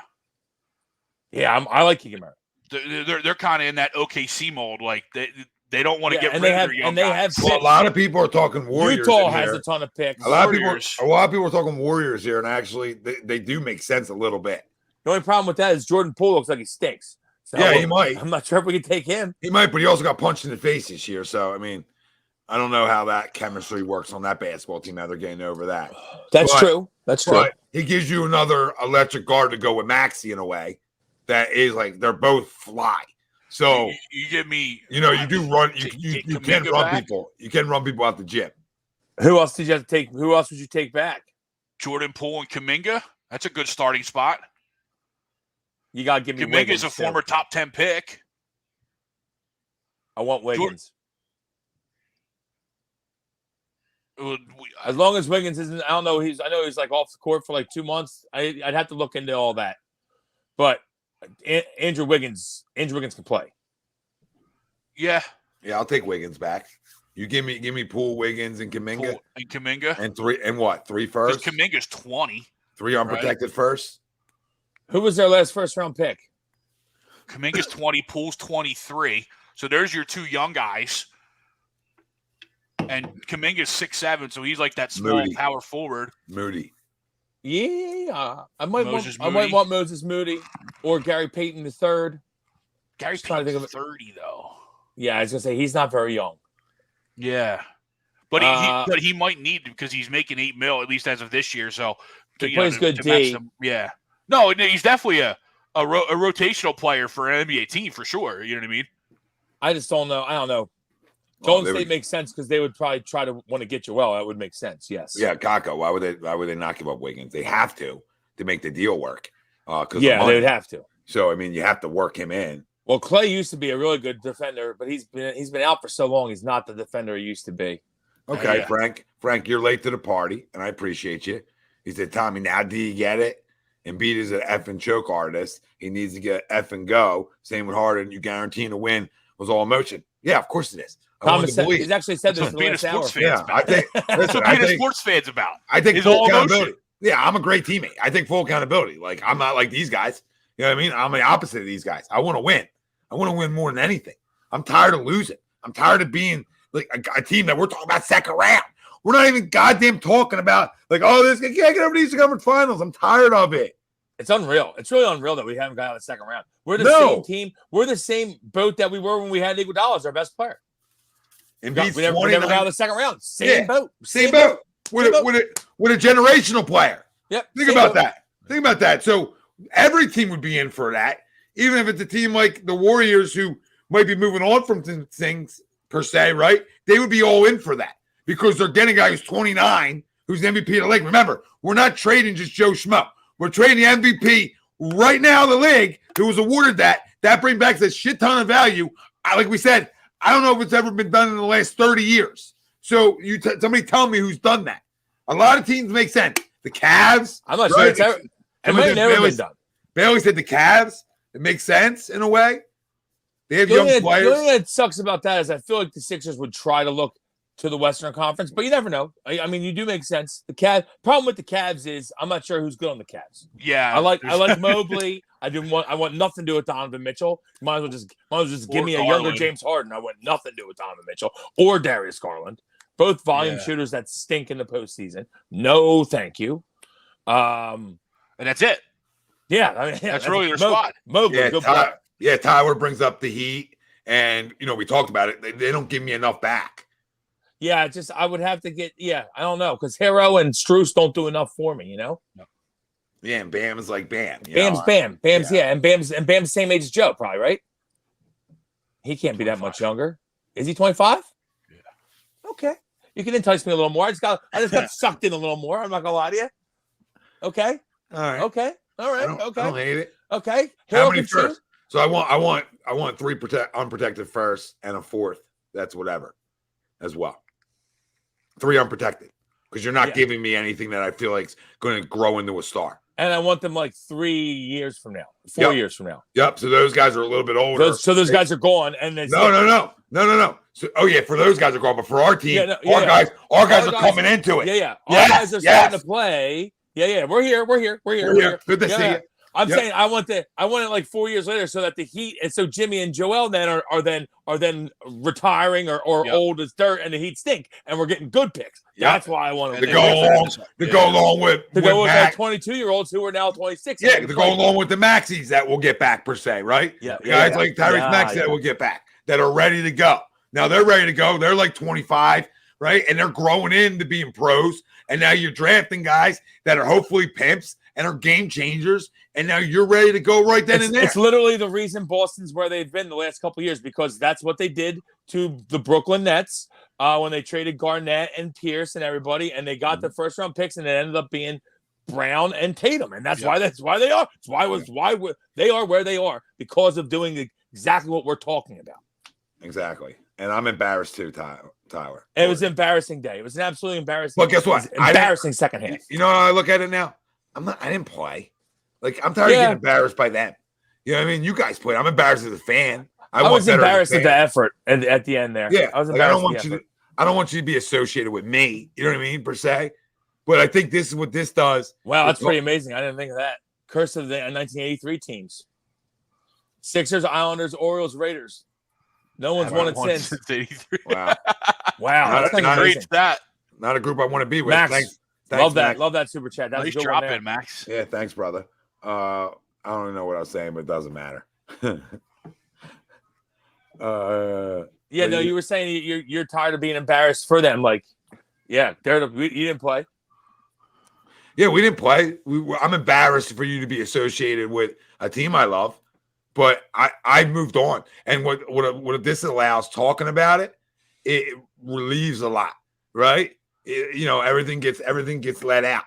Yeah, I like Keegan Murray. They're kind of in that OKC mold. Like they don't want to get rid of their young guys. Well, a lot of people are talking Warriors. Utah has a ton of picks. A lot of people are talking Warriors here, and actually they do make sense a little bit. The only problem with that is Jordan Poole looks like he stinks. So yeah, he might. I'm not sure if we can take him. He might, but he also got punched in the face this year. So, I mean, I don't know how that chemistry works on that basketball team, how they're getting over that. That's true. That's true. But he gives you another electric guard to go with Maxey in a way that is like they're both fly. So, you give me, you do run. You can run people. You can run people out the gym. Who else did you have to take? Who else would you take back? Jordan Poole and Kuminga. That's a good starting spot. You got to give me Kuminga Wiggins. Is a former top 10 pick. I want Wiggins. As long as Wiggins isn't, I don't know. I know he's like off the court for like 2 months. I'd have to look into all that. But Andrew Wiggins can play. Yeah. Yeah, I'll take Wiggins back. You give me Poole, Wiggins, and Kuminga. And 3 first? Because Kuminga's 20. 3 unprotected first. Who was their last first-round pick? Kuminga's 20, Poole's 23. So there's your 2 young guys. And Kuminga's 6'7", so he's like that small power forward. Moody. Yeah. I might want Moses Moody or Gary Payton III. Gary's trying to think of it. 30, though. Yeah, I was going to say, he's not very young. Yeah. But he might need to because he's making $8 million, at least as of this year. So he plays good D. Yeah. No, he's definitely a rotational player for an NBA team for sure. You know what I mean? I just don't know. I don't know. Golden State makes sense because they would probably try to want to get you well. That would make sense. Yes. Yeah, Kako. Why would they not give up Wiggins? They have to make the deal work. They would have to. So I mean, you have to work him in. Well, Clay used to be a really good defender, but he's been out for so long. He's not the defender he used to be. Okay, Yeah. Frank, you're late to the party, and I appreciate you. He said, Tommy, now do you get it? Embiid is an effing choke artist. He needs to get effing go. Same with Harden. You guarantee him to win was all emotion. Yeah, of course it is. Thomas said, he's actually said this in the being a last hour. sports fan Yeah, I think. That's what being a sports fan's about. I think It's full all accountability. emotion. Yeah, I'm a great teammate. I think full accountability. Like, I'm not like these guys. You know what I mean? I'm the opposite of these guys. I want to win. I want to win more than anything. I'm tired of losing. I'm tired of being like a team that we're talking about second round. We're not even goddamn talking about like, oh, this can't get over these conference finals. I'm tired of it. It's unreal. It's really unreal that we haven't got out of the second round. We're the same team. We're the same boat that we were when we had Iguodala as our best player. We never got out of the second round. Same boat. Same boat. With a generational player. Yep. Think about that. Think about that. So every team would be in for that, even if it's a team like the Warriors who might be moving on from things per se, right? They would be all in for that because they're getting a guy who's 29, who's the MVP of the league. Remember, we're not trading just Joe Schmo. We're trading the MVP right now in the league who was awarded that. That brings back a shit ton of value. Like we said, I don't know if it's ever been done in the last 30 years. So somebody tell me who's done that. A lot of teams make sense. The Cavs. I'm not sure it's ever. It might never been done. Bailey said the Cavs. It makes sense in a way. They have The young only players. thing that sucks about that is I feel like the Sixers would try to look to the Western Conference, but you never know. I mean, you do make sense. The problem with the Cavs is I'm not sure who's good on the Cavs. Yeah, I like Mobley. I want nothing to do with Donovan Mitchell. Might as well just give me a younger James Harden. I want nothing to do with Donovan Mitchell or Darius Garland. Both volume shooters that stink in the postseason. No, thank you. And that's it. Yeah, I mean, that's really their squad. Mobley, Tyler brings up the Heat, and we talked about it. They don't give me enough back. Yeah, I would have to get. Yeah, I don't know because Hero and Strus don't do enough for me. No. Yeah, and Bam is like Bam. Bam's Bam. Bam's and Bam's the same age as Joe, probably, right? He can't be that much younger. Is he 25? Yeah. Okay. You can entice me a little more. I just got sucked in a little more. I'm not gonna lie to you. Okay. All right. Okay. All right. Okay. I don't hate it. Okay. How many first? So I want 3 unprotected first and a fourth. That's whatever, as well. 3 unprotected because you're not giving me anything that I feel like is going to grow into a star. And I want them like 3 years from now, 4 years from now. Yep. So those guys are a little bit older. Those guys are gone. And no. So, for those guys are gone, but for our team, our guys are coming into it. Yeah. Our guys are starting to play. Yeah. We're here. Good to see you. I'm saying I want it like 4 years later so that the Heat and so Jimmy and Joel then are then retiring or old as dirt and the Heat stink and we're getting good picks. That's why I want to go along with our 22-year-olds who are now 26. Yeah, to go along with the Maxeys that will get back per se, right? Yeah, guys like Tyrese Maxey that will get back that are ready to go. Now they're ready to go. They're like 25, right? And they're growing into being pros. And now you're drafting guys that are hopefully pimps and are game changers. And now you're ready to go right then and there. It's literally the reason Boston's where they've been the last couple of years because that's what they did to the Brooklyn Nets when they traded Garnett and Pierce and everybody, and they got the first round picks, and it ended up being Brown and Tatum, and that's why they are. It's why they are where they are because of doing exactly what we're talking about. Exactly, and I'm embarrassed too, Tyler. It was an embarrassing day. It was an absolutely embarrassing. But guess what? Embarrassing second half. You know how I look at it now? I didn't play. Like, I'm tired of getting embarrassed by them. You know what I mean? You guys played. I'm embarrassed as a fan. I was embarrassed at the effort at the end there. Yeah, I was embarrassed. I don't want you to be associated with me. You know what I mean, per se. But I think this is what this does. Wow, that's pretty amazing. I didn't think of that. Curse of the 1983 teams: Sixers, Islanders, Orioles, Raiders. No one's won it since. 83. Wow, that's not a group I want to be with. Max, thanks, love that. Max. Love that super chat. That's nice a good drop one in, Max. Yeah, thanks, brother. I don't even know what I was saying, but it doesn't matter. You were saying you're tired of being embarrassed for them. Like, you didn't play. Yeah, we didn't play. I'm embarrassed for you to be associated with a team I love, but I moved on. And what this allows, talking about it, it relieves a lot, right? Everything gets let out,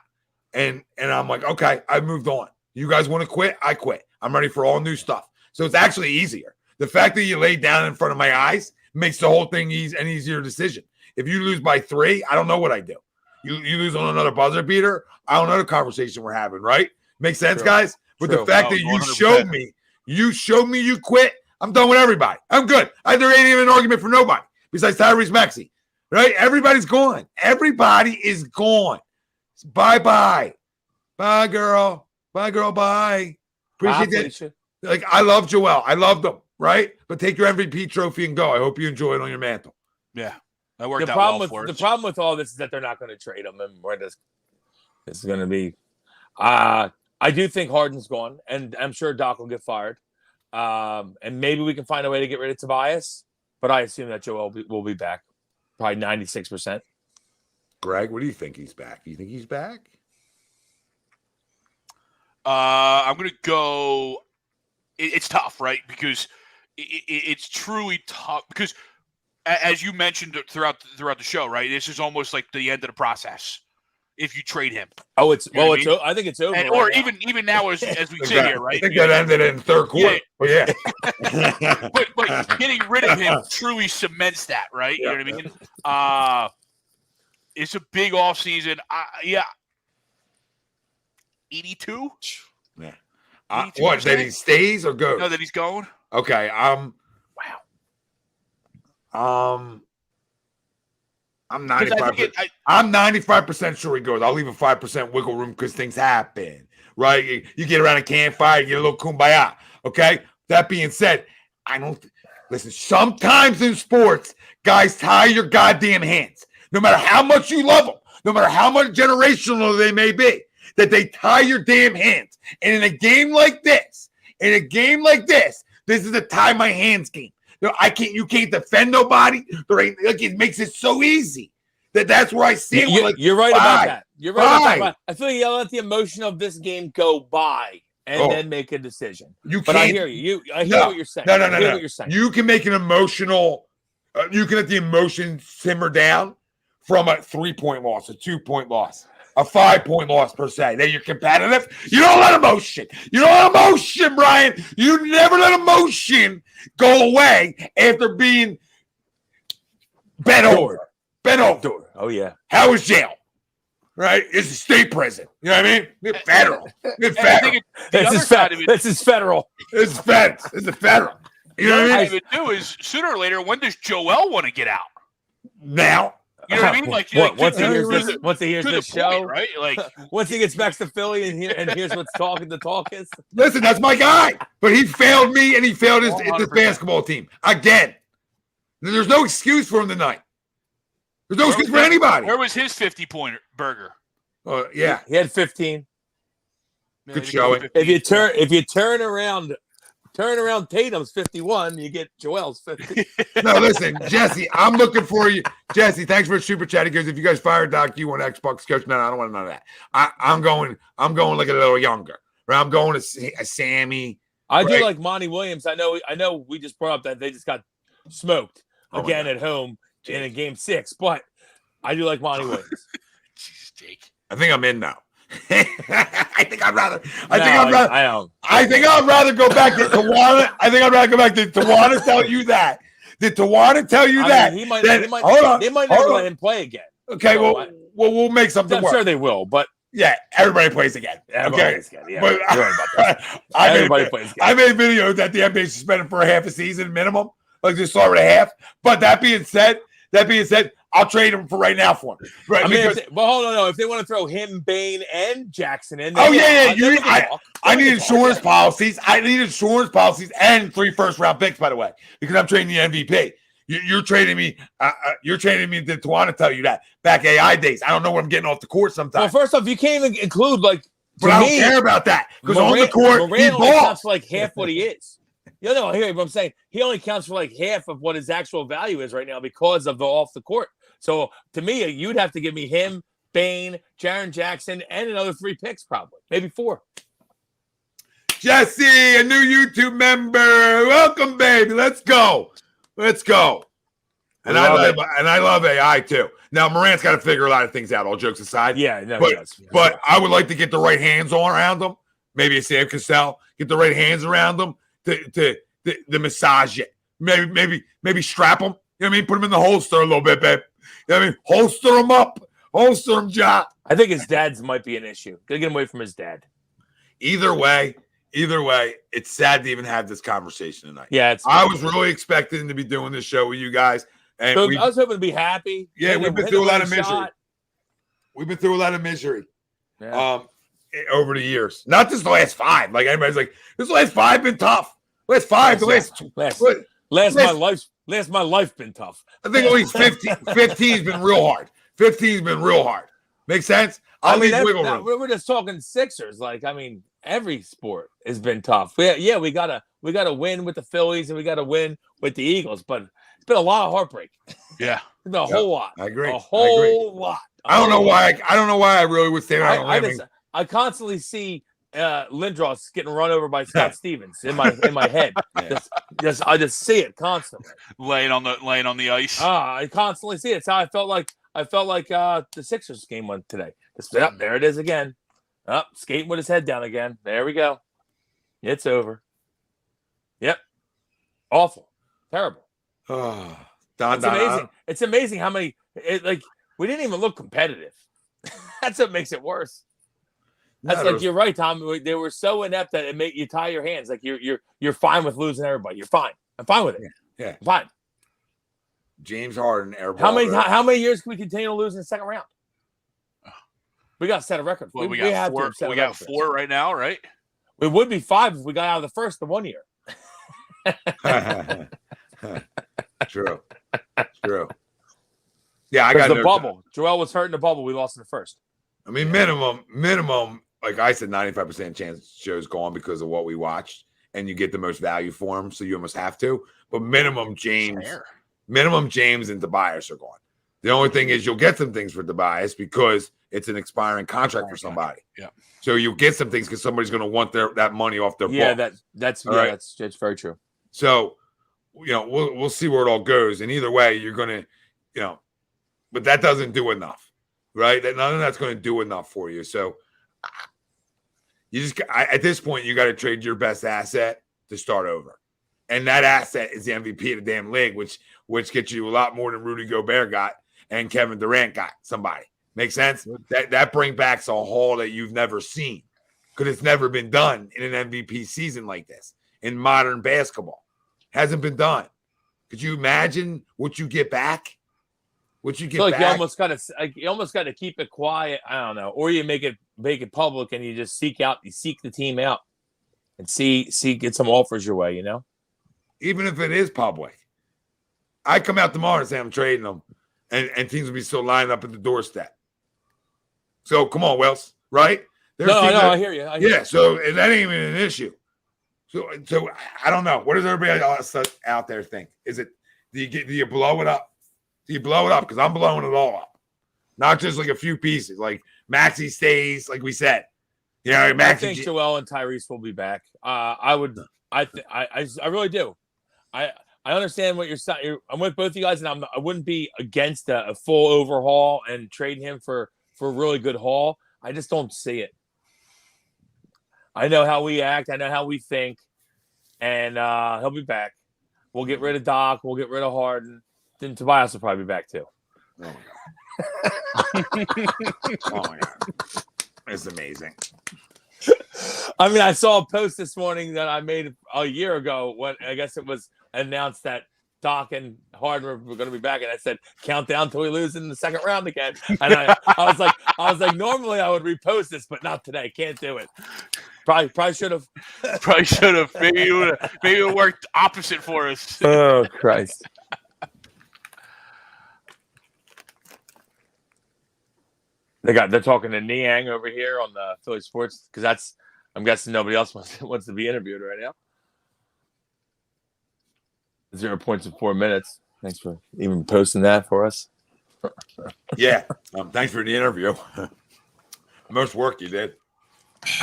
and I'm like, okay, I moved on. You guys want to quit? I quit. I'm ready for all new stuff. So it's actually easier. The fact that you laid down in front of my eyes makes the whole thing an easier decision. If you lose by 3, I don't know what I do. You lose on another buzzer beater, I don't know the conversation we're having, right? Makes sense, guys? But the fact that you 100%. showed me you quit, I'm done with everybody. I'm good. There ain't even an argument for nobody besides Tyrese Maxey, right? Everybody's gone. Everybody is gone. Bye-bye. Bye, girl. Bye, girl. Bye. Appreciate it. Like, I love Joel. I love them, right? But take your MVP trophy and go. I hope you enjoy it on your mantle. Yeah. That worked out well for us. The problem with all this is that they're not going to trade him, and this is going to be. I do think Harden's gone, and I'm sure Doc will get fired. And maybe we can find a way to get rid of Tobias, but I assume that Joel will be back, probably 96%. Greg, what do you think? He's back? You think he's back? I'm going to go. It's tough, right? Because it's truly tough. Because as you mentioned throughout the show, right? This is almost like the end of the process if you trade him. Oh, I think it's over. And, or even now as we sit here, right? I think that ended in the third quarter. Yeah. but getting rid of him truly cements that, right? You know what I mean? It's a big offseason. 82? Yeah. What, that he stays or goes? No, that he's going. Okay. Wow. I'm 95%. I'm 95% sure he goes. I'll leave a 5% wiggle room because things happen, right? You get around a campfire, you get a little kumbaya. Okay. That being said, listen. Sometimes in sports, guys tie your goddamn hands. No matter how much you love them, no matter how much generational they may be, that they tie your damn hands. And in a game like this, this is a tie my hands game. No, you can't defend nobody. It makes it so easy. That's where I see it. You're right about that. You're right about that. I feel like you let the emotion of this game go by and then make a decision. But I hear you. I hear what you're saying. No. What you're saying. You can make an emotional. You can let the emotion simmer down from a 3-point loss, a 2-point loss, a 5-point loss per se. That you're competitive. You don't let emotion. Brian. You never let emotion go away after being bent over. Oh, yeah. How is jail? Right? It's a state prison. You know what I mean? It's federal. This is federal. It's a federal. You know what I mean? What I would do is sooner or later, when does Joel want to get out? Now. You know what I mean? Like once he hears this show, point, right? Like once he gets back to Philly and here's what's the talk is. Listen, that's my guy. But he failed me and he failed his basketball team. Again. There's no excuse for him tonight. There's no excuse for anybody. Where was his 50-point burger? Yeah. He had 15. Good showing. If you turn around Tatum's 51, you get Joel's 50. No, listen, Jesse, I'm looking for you. Jesse, thanks for the super chat. He goes, if you guys fire Doc, you want Xbox coach? No, I don't want none of that. I'm going like a little younger. Right? I'm going to a Sammy. I do like Monty Williams. I know we just brought up that they just got smoked again at home in a game 6, but I do like Monty Williams. Jeez, Jake. I think I'm in now. I think I'd rather go back to Tawana. I think I'd rather go back to Tawana tell you that. Did Tawana tell you that? They might never let him play again. Okay, well, we'll make something work. I'm sure they will, but yeah, everybody plays again. Everybody plays again. Yeah, but everybody plays again. I made videos that the NBA suspended for a half a season minimum, like just start with a half. But that being said, I'll trade him for right now for him. Right? Hold on. If they want to throw him, Bane, and Jackson in, I need insurance policies. I need insurance policies and 3 first-round picks, by the way, because I'm trading the MVP. You're trading me. You're trading me. Did Tawana tell you that back AI days? I don't know when I'm getting off the court sometimes. Well, first off, you can't even include but I don't care about that because on the court he only counts for like half what he is. You know, hear what I'm saying? He only counts for like half of what his actual value is right now because of the off the court. So to me, you'd have to give me him, Bane, Jaren Jackson, and another 3 picks, probably, maybe 4. Jesse, a new YouTube member. Welcome, baby. Let's go. And I love AI too. Now Morant's got to figure a lot of things out. All jokes aside, but I would like to get the right hands on around them. Maybe a Sam Cassell, get the right hands around them to massage it. Maybe strap them. You know what I mean? Put them in the holster a little bit, babe. You know what I mean? Holster him up. Holster him, Ja. I think his dad's might be an issue. Gotta get him away from his dad. Either way, it's sad to even have this conversation tonight. Yeah, I was really expecting to be doing this show with you guys. And so I was hoping to be happy. Yeah, we've been through a lot of misery. We've been through a lot of misery over the years. Not just the last 5. Like everybody's like, this last 5 been tough. Last 5, Last my life been tough. I think at least 15's been real hard. 15's been real hard. Make sense? We're just talking Sixers. Like, I mean, every sport has been tough. We gotta win with the Phillies and we gotta win with the Eagles, but it's been a lot of heartbreak. Yeah. It's been a whole lot. I agree. A whole lot. I don't know why I really would say that. I constantly see Lindros getting run over by Scott Stevens in my head. Yeah. I just see it constantly. Laying on the ice. I constantly see it. It's how I felt like the Sixers game went today. There it is again. Skating with his head down again. There we go. It's over. Yep. Awful. Terrible. It's amazing. It's amazing how many we didn't even look competitive. That's what makes it worse. That's you're right, Tom. They were so inept that it made you tie your hands. Like you're fine with losing everybody. You're fine. I'm fine with it. Yeah. I'm fine. James Harden, airball. How many years can we continue to lose in the second round? We got to set a record. Well, we got 4. We got 4 right now, right? We would be 5 if we got out of the first in 1 year. True. Yeah, I got the bubble. Joel was hurt in the bubble. We lost in the first. I mean, minimum. Like I said, 95% chance show's gone because of what we watched, and you get the most value for him, so you almost have to. But minimum James and Tobias are gone. The only thing is you'll get some things for Tobias because it's an expiring contract for somebody. Yeah. So you'll get some things because somebody's going to want that money off their book. That's very true. So, we'll see where it all goes. And either way, you're going to, but that doesn't do enough, right? None of that's going to do enough for you. So at this point, you got to trade your best asset to start over. And that asset is the MVP of the damn league, which gets you a lot more than Rudy Gobert got and Kevin Durant got somebody. Make sense? That brings back a haul that you've never seen because it's never been done in an MVP season like this in modern basketball. Hasn't been done. Could you imagine what you get back? You almost got to keep it quiet. I don't know, or you make it public and you just seek the team out and get some offers your way. Even if it is public, I come out tomorrow and say I'm trading them, and teams will be still lining up at the doorstep. So come on, Wells, right? I hear you. Yeah, so that ain't even an issue. So I don't know. What does everybody else out there think? Is it do you blow it up? Do you blow it up? Because I'm blowing it all up, not just like a few pieces. Like Maxey stays, like we said. Maxey. I think Joel and Tyrese will be back. I really do. I understand what you're saying. I'm with both you guys, and I wouldn't be against a full overhaul and trading him for a really good haul. I just don't see it. I know how we act. I know how we think, and he'll be back. We'll get rid of Doc. We'll get rid of Harden. Then Tobias will probably be back too. Oh my god! It's amazing. I mean, I saw a post this morning that I made a year ago when I guess it was announced that Doc and Harden were going to be back, and I said, "Countdown till we lose in the second round again." And I was like, normally I would repost this, but not today. Can't do it. Probably should have. Maybe it worked opposite for us. Oh Christ! They're talking to Niang over here on the Philly Sports because I'm guessing nobody else wants to be interviewed right now. 0 points in 4 minutes. Thanks for even posting that for us. Yeah. Thanks for the interview. Most work you did.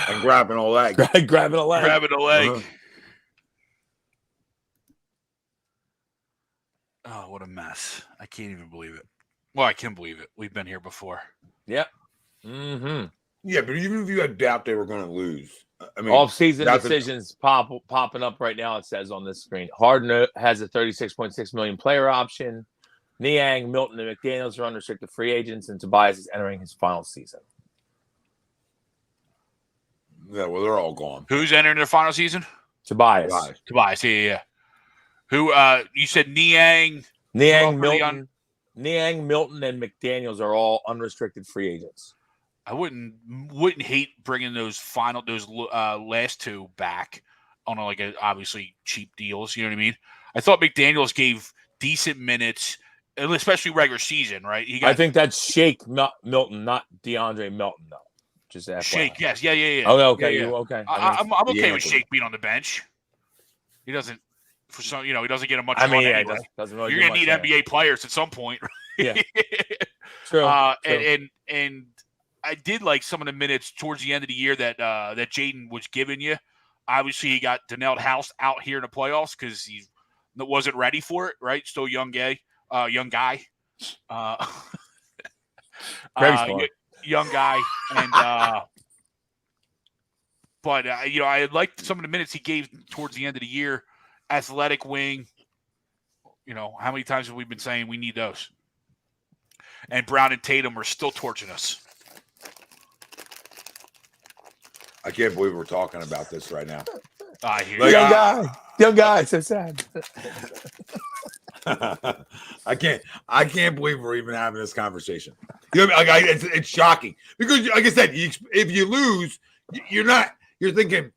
And grabbing a leg. Grabbing a leg. Uh-huh. Oh, what a mess. I can't even believe it. Well, I can believe it. We've been here before. Yep. Mm-hmm. Yeah, but even if you had doubt they were going to lose. I mean, off-season decisions popping up right now, it says on this screen. Harden has a $36.6 million player option. Niang, Milton, and McDaniels are unrestricted free agents, and Tobias is entering his final season. Yeah, well, they're all gone. Who's entering their final season? Tobias. Yeah. Who? You said Niang, Milton, and McDaniels are all unrestricted free agents. I wouldn't hate bringing those last two back on obviously cheap deals. You know what I mean? I thought McDaniels gave decent minutes, especially regular season, right? I think that's Shake Milton, not DeAndre Milton, though. Just FYI. Shake, yes, yeah. Okay. Yeah. Okay. I'm okay with Shake being on the bench. He doesn't, he doesn't get a much. Anyway. He doesn't really. You're gonna need NBA players at some point. Yeah. True. And I did like some of the minutes towards the end of the year that Jaylen was giving you. Obviously, he got Donnell House out here in the playoffs because he wasn't ready for it. Right, still young guy. Young guy, and but I liked some of the minutes he gave towards the end of the year. Athletic wing. How many times have we been saying we need those? And Brown and Tatum are still torching us. I can't believe we're talking about this right now. I hear Like, you. Young guy, so sad. I can't believe we're even having this conversation. It's shocking because, like I said, if you lose, you're thinking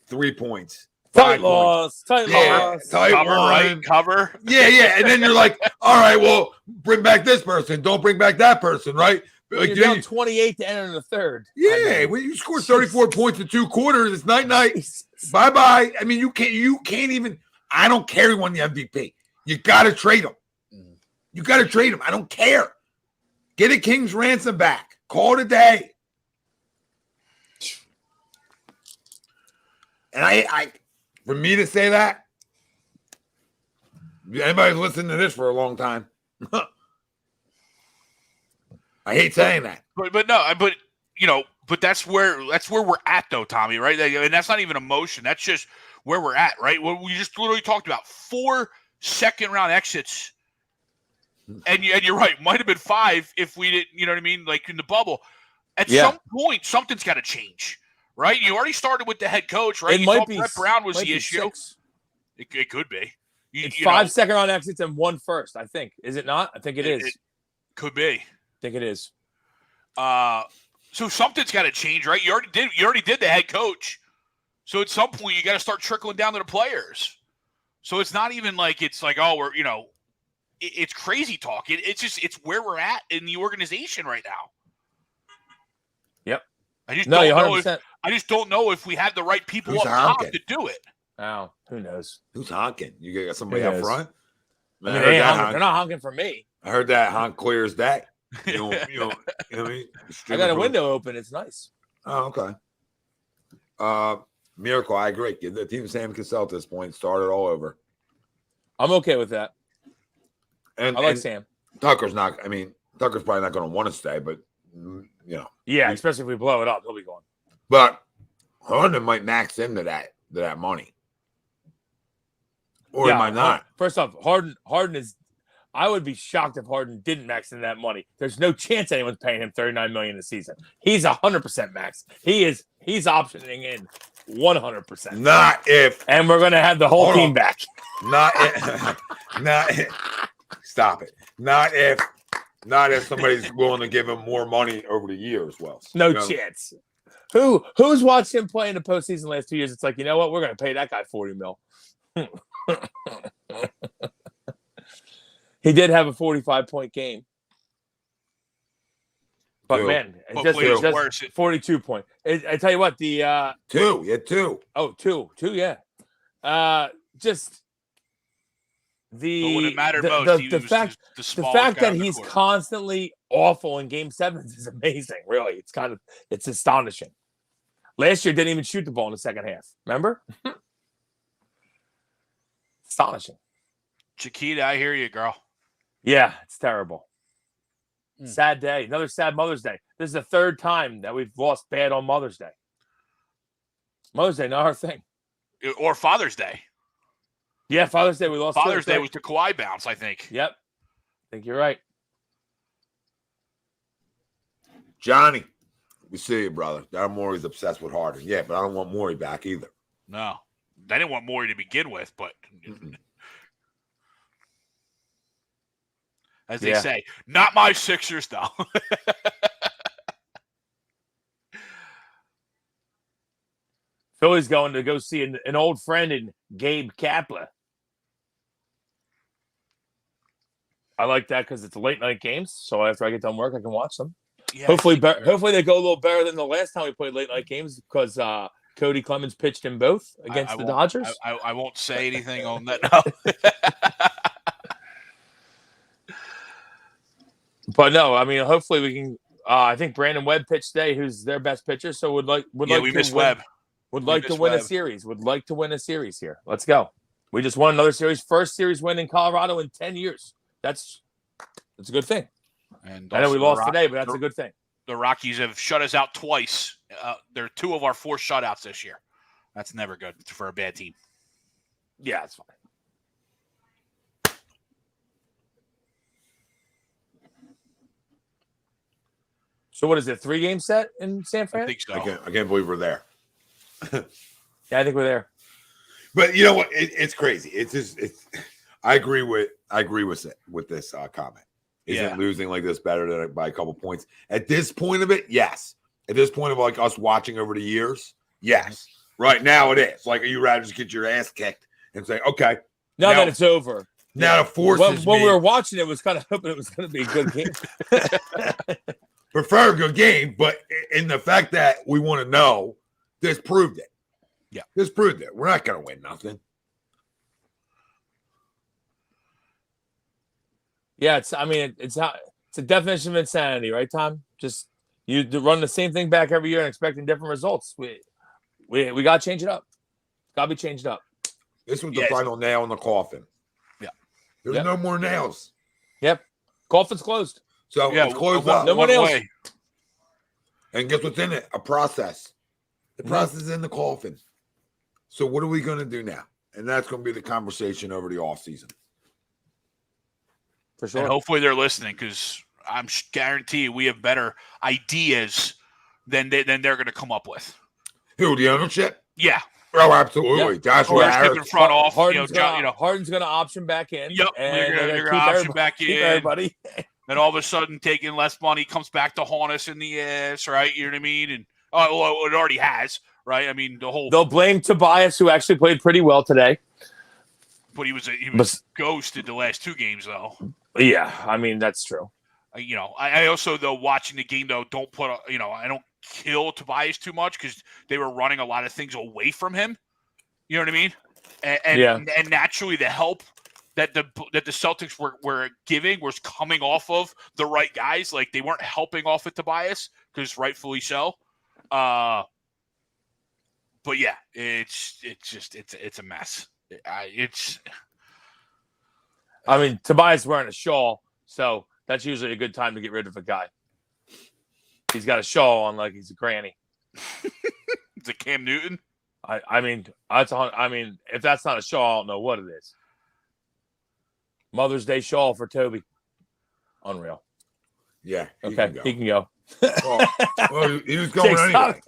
3 points, Tight loss. tight Cover, one. right? Cover. Yeah, and then you're like, all right, well, bring back this person, don't bring back that person, right? You're down 28 to enter the third. Yeah, when you score 34 points in 2 quarters, it's night. Bye. I mean, you can't even. I don't care who won the MVP. You got to trade him. You got to trade him. I don't care. Get a king's ransom back. Call it a day. And I for me to say that, anybody's listened to this for a long time. I hate saying that. But that's where we're at though, Tommy, right? And that's not even emotion. That's just where we're at, right? Well, we just literally talked about 4 second-round exits. And you're right, might have been 5 if we didn't, you know what I mean? Like in the bubble. At some point, something's got to change, right? You already started with the head coach, right? It might be Brett Brown was the issue. 6. It could be. It's 5 second-round exits and 1 first, I think. Is it not? I think it is. It could be. I think it is. So something's got to change, right? You already did the head coach. So at some point you got to start trickling down to the players. So it's not even like it's like, oh, we're, it's crazy talk. It's where we're at in the organization right now. Yep. I just don't know if we had the right people Who's up top honking? to do it. Oh, who knows? Who's honking? You got somebody Who up knows? front? I mean, they're not honking for me. I heard that honk clear as day. You know what I mean? I got a window open. It's nice. Oh, okay. Miracle, I agree. Give the team Sam Cassell at this point. Start it all over. I'm okay with that. And I like Sam. Tucker's probably not going to want to stay, but Yeah, especially if we blow it up, he'll be gone. But Harden might max into that money, or he might not. First off, Harden is. I would be shocked if Harden didn't max in that money. There's no chance anyone's paying him $39 million a season. He's 100% max. He's optioning in 100%. Not if. And we're gonna have the whole team back. Not if. Stop it. Not if somebody's willing to give him more money over the years. Well, no chance. Who's watched him play in the postseason the last 2 years? It's like, you know what? We're gonna pay that guy $40 million. He did have a 45-point game. But, man, it just 42 point. I tell you what, the 2. You had 2. Oh, 2, yeah. Just the when it mattered the fact that he's constantly awful in game 7 is amazing, really. It's astonishing. Last year didn't even shoot the ball in the second half. Remember? Astonishing. Chiquita, I hear you, girl. Yeah, it's terrible. Sad day. Another sad Mother's Day. This is the 3rd time that we've lost bad on Mother's Day. Mother's Day, not our thing. Or Father's Day. Yeah, Father's Day we lost. Father's Day was the Kawhi bounce, I think. Yep. think you're right. Johnny, we see you, brother. I'm always obsessed with Harden. Yeah, but I don't want Morey back either. No. I didn't want Morey to begin with, but as they say, not my Sixers, though. Philly's going to go see an old friend in Gabe Kapler. I like that because it's late night games. So after I get done work, I can watch them. Yeah, hopefully they go a little better than the last time we played late night games because Cody Clemens pitched in both against the Dodgers. I won't say anything on that. No. But no, I mean, hopefully we can. I think Brandon Webb pitched today, who's their best pitcher. So we miss Webb. Would like to win a series. Would like to win a series here. Let's go. We just won another series. First series win in Colorado in 10 years. That's a good thing. And I know we lost today, but that's a good thing. The Rockies have shut us out twice. They're 2 of our 4 shutouts this year. That's never good for a bad team. Yeah, it's fine. So what is it? 3-game set in San Fran? I think so. I can't believe we're there. Yeah, I think we're there. But you know what? It's crazy. I agree with this comment. Isn't losing like this better than by a couple points? At this point of it, yes. At this point of like us watching over the years, yes. Right now it is. Like, you rather just get your ass kicked and say, okay. Now that it's over. Now the forces when we were watching it, was kind of hoping it was going to be a good game. Prefer a good game, but in the fact that we want to know, this proved it. Yeah. This proved it. We're not going to win nothing. Yeah, it's a definition of insanity, right, Tom? Just you run the same thing back every year and expecting different results. We got to change it up. Got to be changed up. This was the final nail in the coffin. Yeah. There's no more nails. Yep. Coffin's closed. So it's closed up. No more nails. And guess what's in it? A process. The process is in the coffin. So what are we going to do now? And that's going to be the conversation over the offseason. For sure. And hopefully they're listening, because I'm guarantee we have better ideas than they're going to come up with. Who, the ownership? Yeah. Oh, absolutely. Yep. That's what in front off. Harden's going to option back in. Yep. And they're going to option back in. Keep everybody. And all of a sudden, taking less money comes back to haunt us in the ass, right? You know what I mean? And it already has, right? I mean, they'll blame Tobias, who actually played pretty well today. But he was ghosted the last 2 games, though. Yeah, I mean, that's true. I also, though, watching the game, though, don't put I don't kill Tobias too much, because they were running a lot of things away from him. You know what I mean? And naturally, the help that the Celtics were giving was coming off of the right guys. Like, they weren't helping off at Tobias, because rightfully so. But yeah, it's a mess. I mean, Tobias wearing a shawl, so that's usually a good time to get rid of a guy. He's got a shawl on like he's a granny. Is it Cam Newton? I mean, if that's not a shawl, I don't know what it is. Mother's Day shawl for Toby. Unreal. Yeah. He can go. Well, he was going anyway.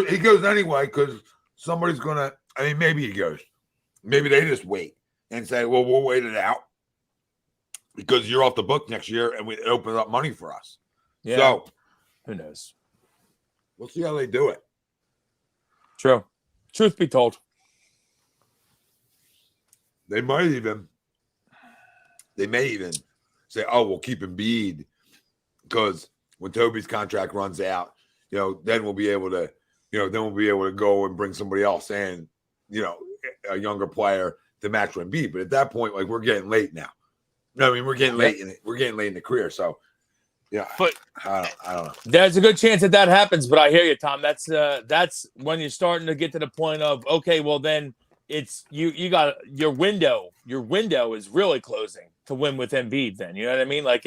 He goes anyway, because somebody's going to, maybe he goes. Maybe they just wait and say, well, we'll wait it out because you're off the book next year and it opens up money for us. Yeah. So, who knows? We'll see how they do it. True. Truth be told. They may even say, oh, we'll keep Embiid because when Toby's contract runs out, then we'll be able to, go and bring somebody else in, a younger player to match with Embiid. But at that point, like, we're getting late now. We're getting late in it. We're getting late in the career. So, yeah, but I don't know. There's a good chance that happens, but I hear you, Tom. That's when you're starting to get to the point of, okay, well, then it's you got your window is really closing to win with Embiid. Then you know what I mean? Like,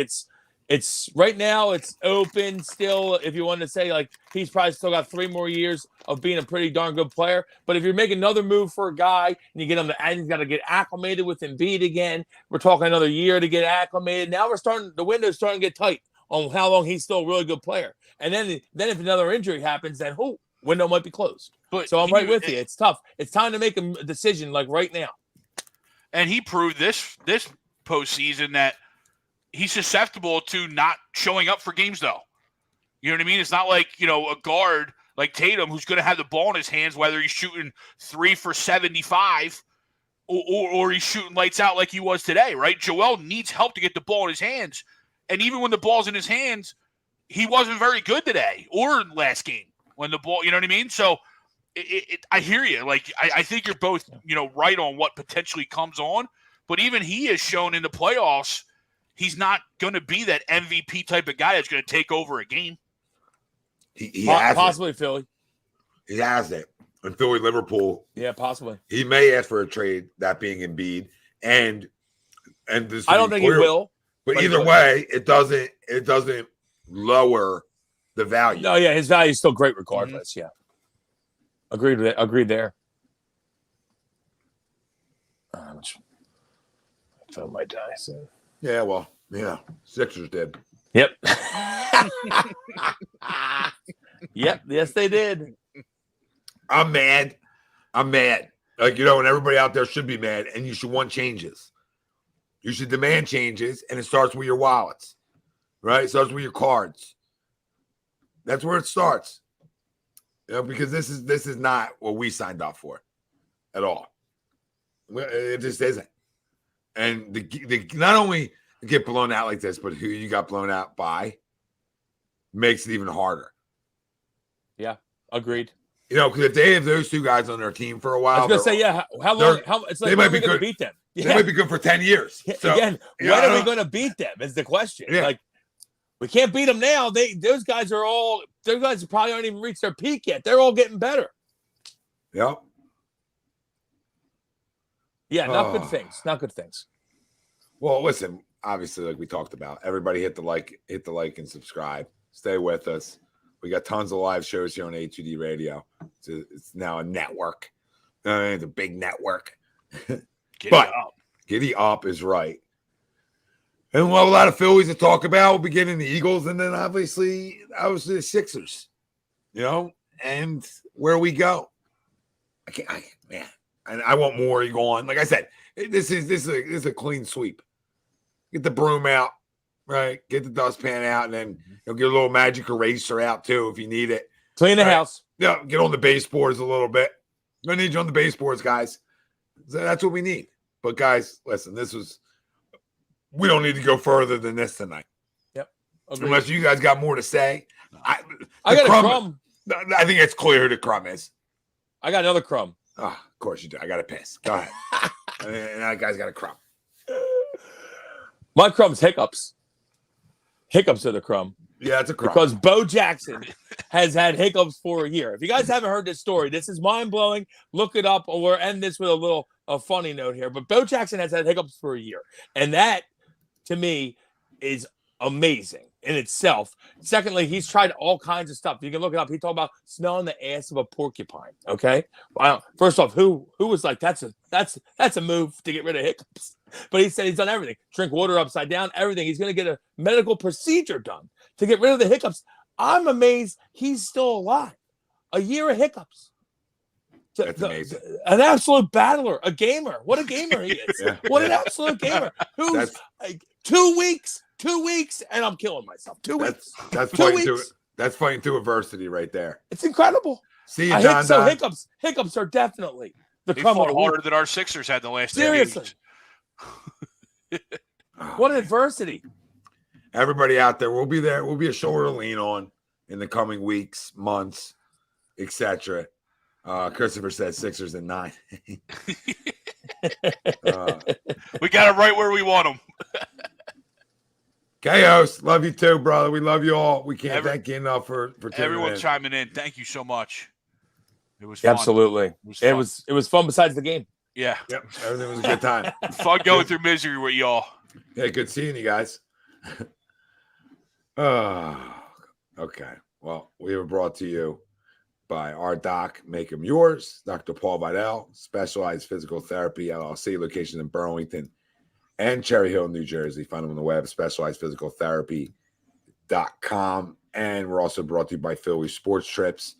It's right now. It's open still. If you want to say like he's probably still got 3 more years of being a pretty darn good player. But if you're making another move for a guy and you get him to, and he's got to get acclimated with Embiid again. We're talking another year to get acclimated. Now the window's starting to get tight on how long he's still a really good player. And then if another injury happens, then window might be closed. But so I'm right with you. It's tough. It's time to make a decision like right now. And he proved this postseason that he's susceptible to not showing up for games, though. You know what I mean? It's not like, a guard like Tatum who's going to have the ball in his hands, whether he's shooting 3 for 75 or he's shooting lights out like he was today, right? Joel needs help to get the ball in his hands. And even when the ball's in his hands, he wasn't very good today or last game when the ball, you know what I mean? So I hear you. Like, I think you're both, right on what potentially comes on. But even he has shown in the playoffs, he's not going to be that MVP type of guy that's going to take over a game. He has possibly it. Philly. He has it. And Philly, Liverpool. Yeah, possibly. He may ask for a trade, that being Embiid. And this I don't think he will. But either way, it doesn't lower the value. No, yeah, his value is still great regardless. Mm-hmm. Yeah. Agreed there. I felt my die soon. Yeah, well, yeah. Sixers did. Yep. Yep. Yes, they did. I'm mad. Like, and everybody out there should be mad, and you should want changes. You should demand changes, and it starts with your wallets, right? It starts with your cards. That's where it starts. Because this is not what we signed up for at all. It just isn't. And the not only get blown out like this, but who you got blown out by makes it even harder. Yeah, agreed. Because if they have those two guys on their team for a while, I was gonna say, yeah. How long? It's like, they might be going to good. beat them? Yeah. They might be good for 10 years. So, again, when are we going to beat them? Is the question. Yeah. Like, we can't beat them now. Those guys probably aren't even reached their peak yet. They're all getting better. Yep. Yeah, not good things. Not good things. Well, listen, obviously, like we talked about, everybody hit the like and subscribe. Stay with us. We got tons of live shows here on HUD Radio. It's now a network. It's a big network. Giddy up is right. And we'll have a lot of Phillies to talk about. We'll be getting the Eagles, and then obviously the Sixers, and where we go. I want more going. Like I said, this is a clean sweep. Get the broom out, right? Get the dustpan out, and then get a little magic eraser out too if you need it. Clean the house. Yeah, get on the baseboards a little bit. I need you on the baseboards, guys. So that's what we need. But guys, listen, we don't need to go further than this tonight. Yep. Agreed. Unless you guys got more to say. I got a crumb. I think it's clear who the crumb is. I got another crumb. Oh, of course you do. I got to piss. Go ahead. And that guy's got a crumb. My crumb's hiccups. Hiccups are the crumb. Yeah, it's a crumb. Because Bo Jackson has had hiccups for a year. If you guys haven't heard this story, this is mind-blowing. Look it up, or we'll end this with a funny note here. But Bo Jackson has had hiccups for a year. And that, to me, is amazing in itself. Secondly, he's tried all kinds of stuff. You can look it up. He talked about smelling the ass of a porcupine. Okay. Wow. First off, who was like, that's a move to get rid of hiccups. But he said he's done everything. Drink water upside down, everything. He's going to get a medical procedure done to get rid of the hiccups. I'm amazed he's still alive. A year of hiccups. That's amazing. An absolute battler, a gamer. What a gamer he is. Yeah. What an absolute gamer. Who's like 2 weeks, and I'm killing myself. 2 weeks. That's fighting through adversity right there. It's incredible. See you, John. So hiccups are definitely the they crumb fought harder than our Sixers had the last 10 Seriously. What adversity. Everybody out there, we'll be there. We'll be a shoulder to lean on in the coming weeks, months, etc. Christopher says Sixers in 9. We got it right where we want them. Chaos, love you too, brother. We love you all. We can't thank you enough for everyone in. chiming in. Thank you so much. It was fun. Absolutely. It was fun besides the game. Yeah. Yep. Everything was a good time. Fun going through misery with y'all. Yeah, good seeing you guys. Okay. Well, we were brought to you by our doc, Make 'em Yours, Dr. Paul Vidal, Specialized Physical Therapy, LLC, location in Burlington and Cherry Hill, New Jersey. Find them on the web, specializedphysicaltherapy.com. And we're also brought to you by Philly Sports Trips.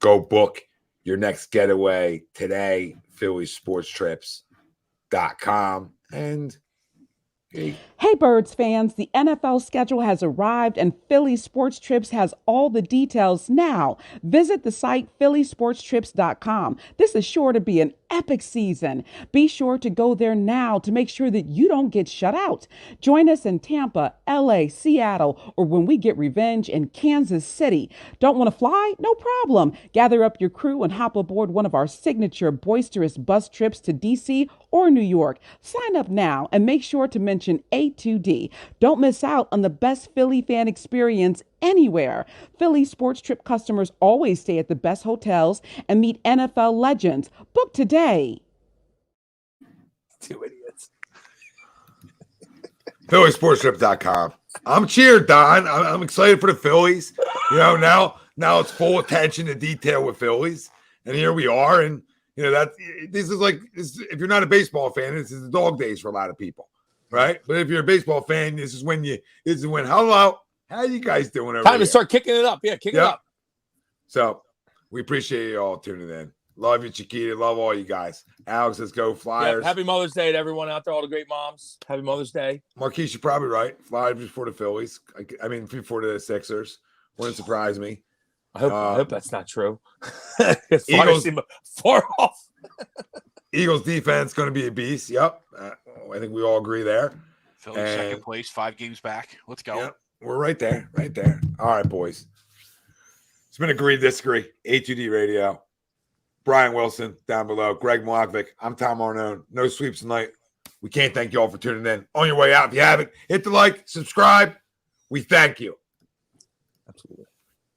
Go book your next getaway today, phillysportstrips.com. And Hey, Birds fans, the NFL schedule has arrived and Philly Sports Trips has all the details now. Visit the site phillysportstrips.com. This is sure to be an epic season. Be sure to go there now to make sure that you don't get shut out. Join us in Tampa, LA, Seattle, or when we get revenge in Kansas City. Don't want to fly? No problem. Gather up your crew and hop aboard one of our signature boisterous bus trips to DC or New York. Sign up now and make sure to mention A2D. Don't miss out on the best Philly fan experience anywhere. Philly Sports Trip customers always stay at the best hotels and meet NFL legends. Book today. Two idiots. phillysportstrip.com. I'm cheered, Don. I'm excited for the Phillies. Now it's full attention to detail with Phillies. And here we are. And, this is like, if you're not a baseball fan, this is the dog days for a lot of people. Right? But if you're a baseball fan, this is when hello, how you guys doing over Time to here? start kicking it up. Yeah, kick it up. So we appreciate you all tuning in. Love you, Chiquita. Love all you guys. Alex, let's go Flyers. Yeah, happy Mother's Day to everyone out there, all the great moms. Happy Mother's Day. Marquise, you're probably right. Flyers before the Phillies. I mean, before the Sixers. Wouldn't surprise me. I hope that's not true. Eagles seem far off. Eagles defense going to be a beast. Yep. I think we all agree there. Philly second place, 5 games back. Let's go. Yep. We're right there. Right there. All right, boys. It's been agree to disagree. A2D Radio. Brian Wilson down below. Greg Mlokovic. I'm Tom Arnone. No sweeps tonight. We can't thank you all for tuning in. On your way out, if you haven't, hit the like, subscribe. We thank you. Absolutely.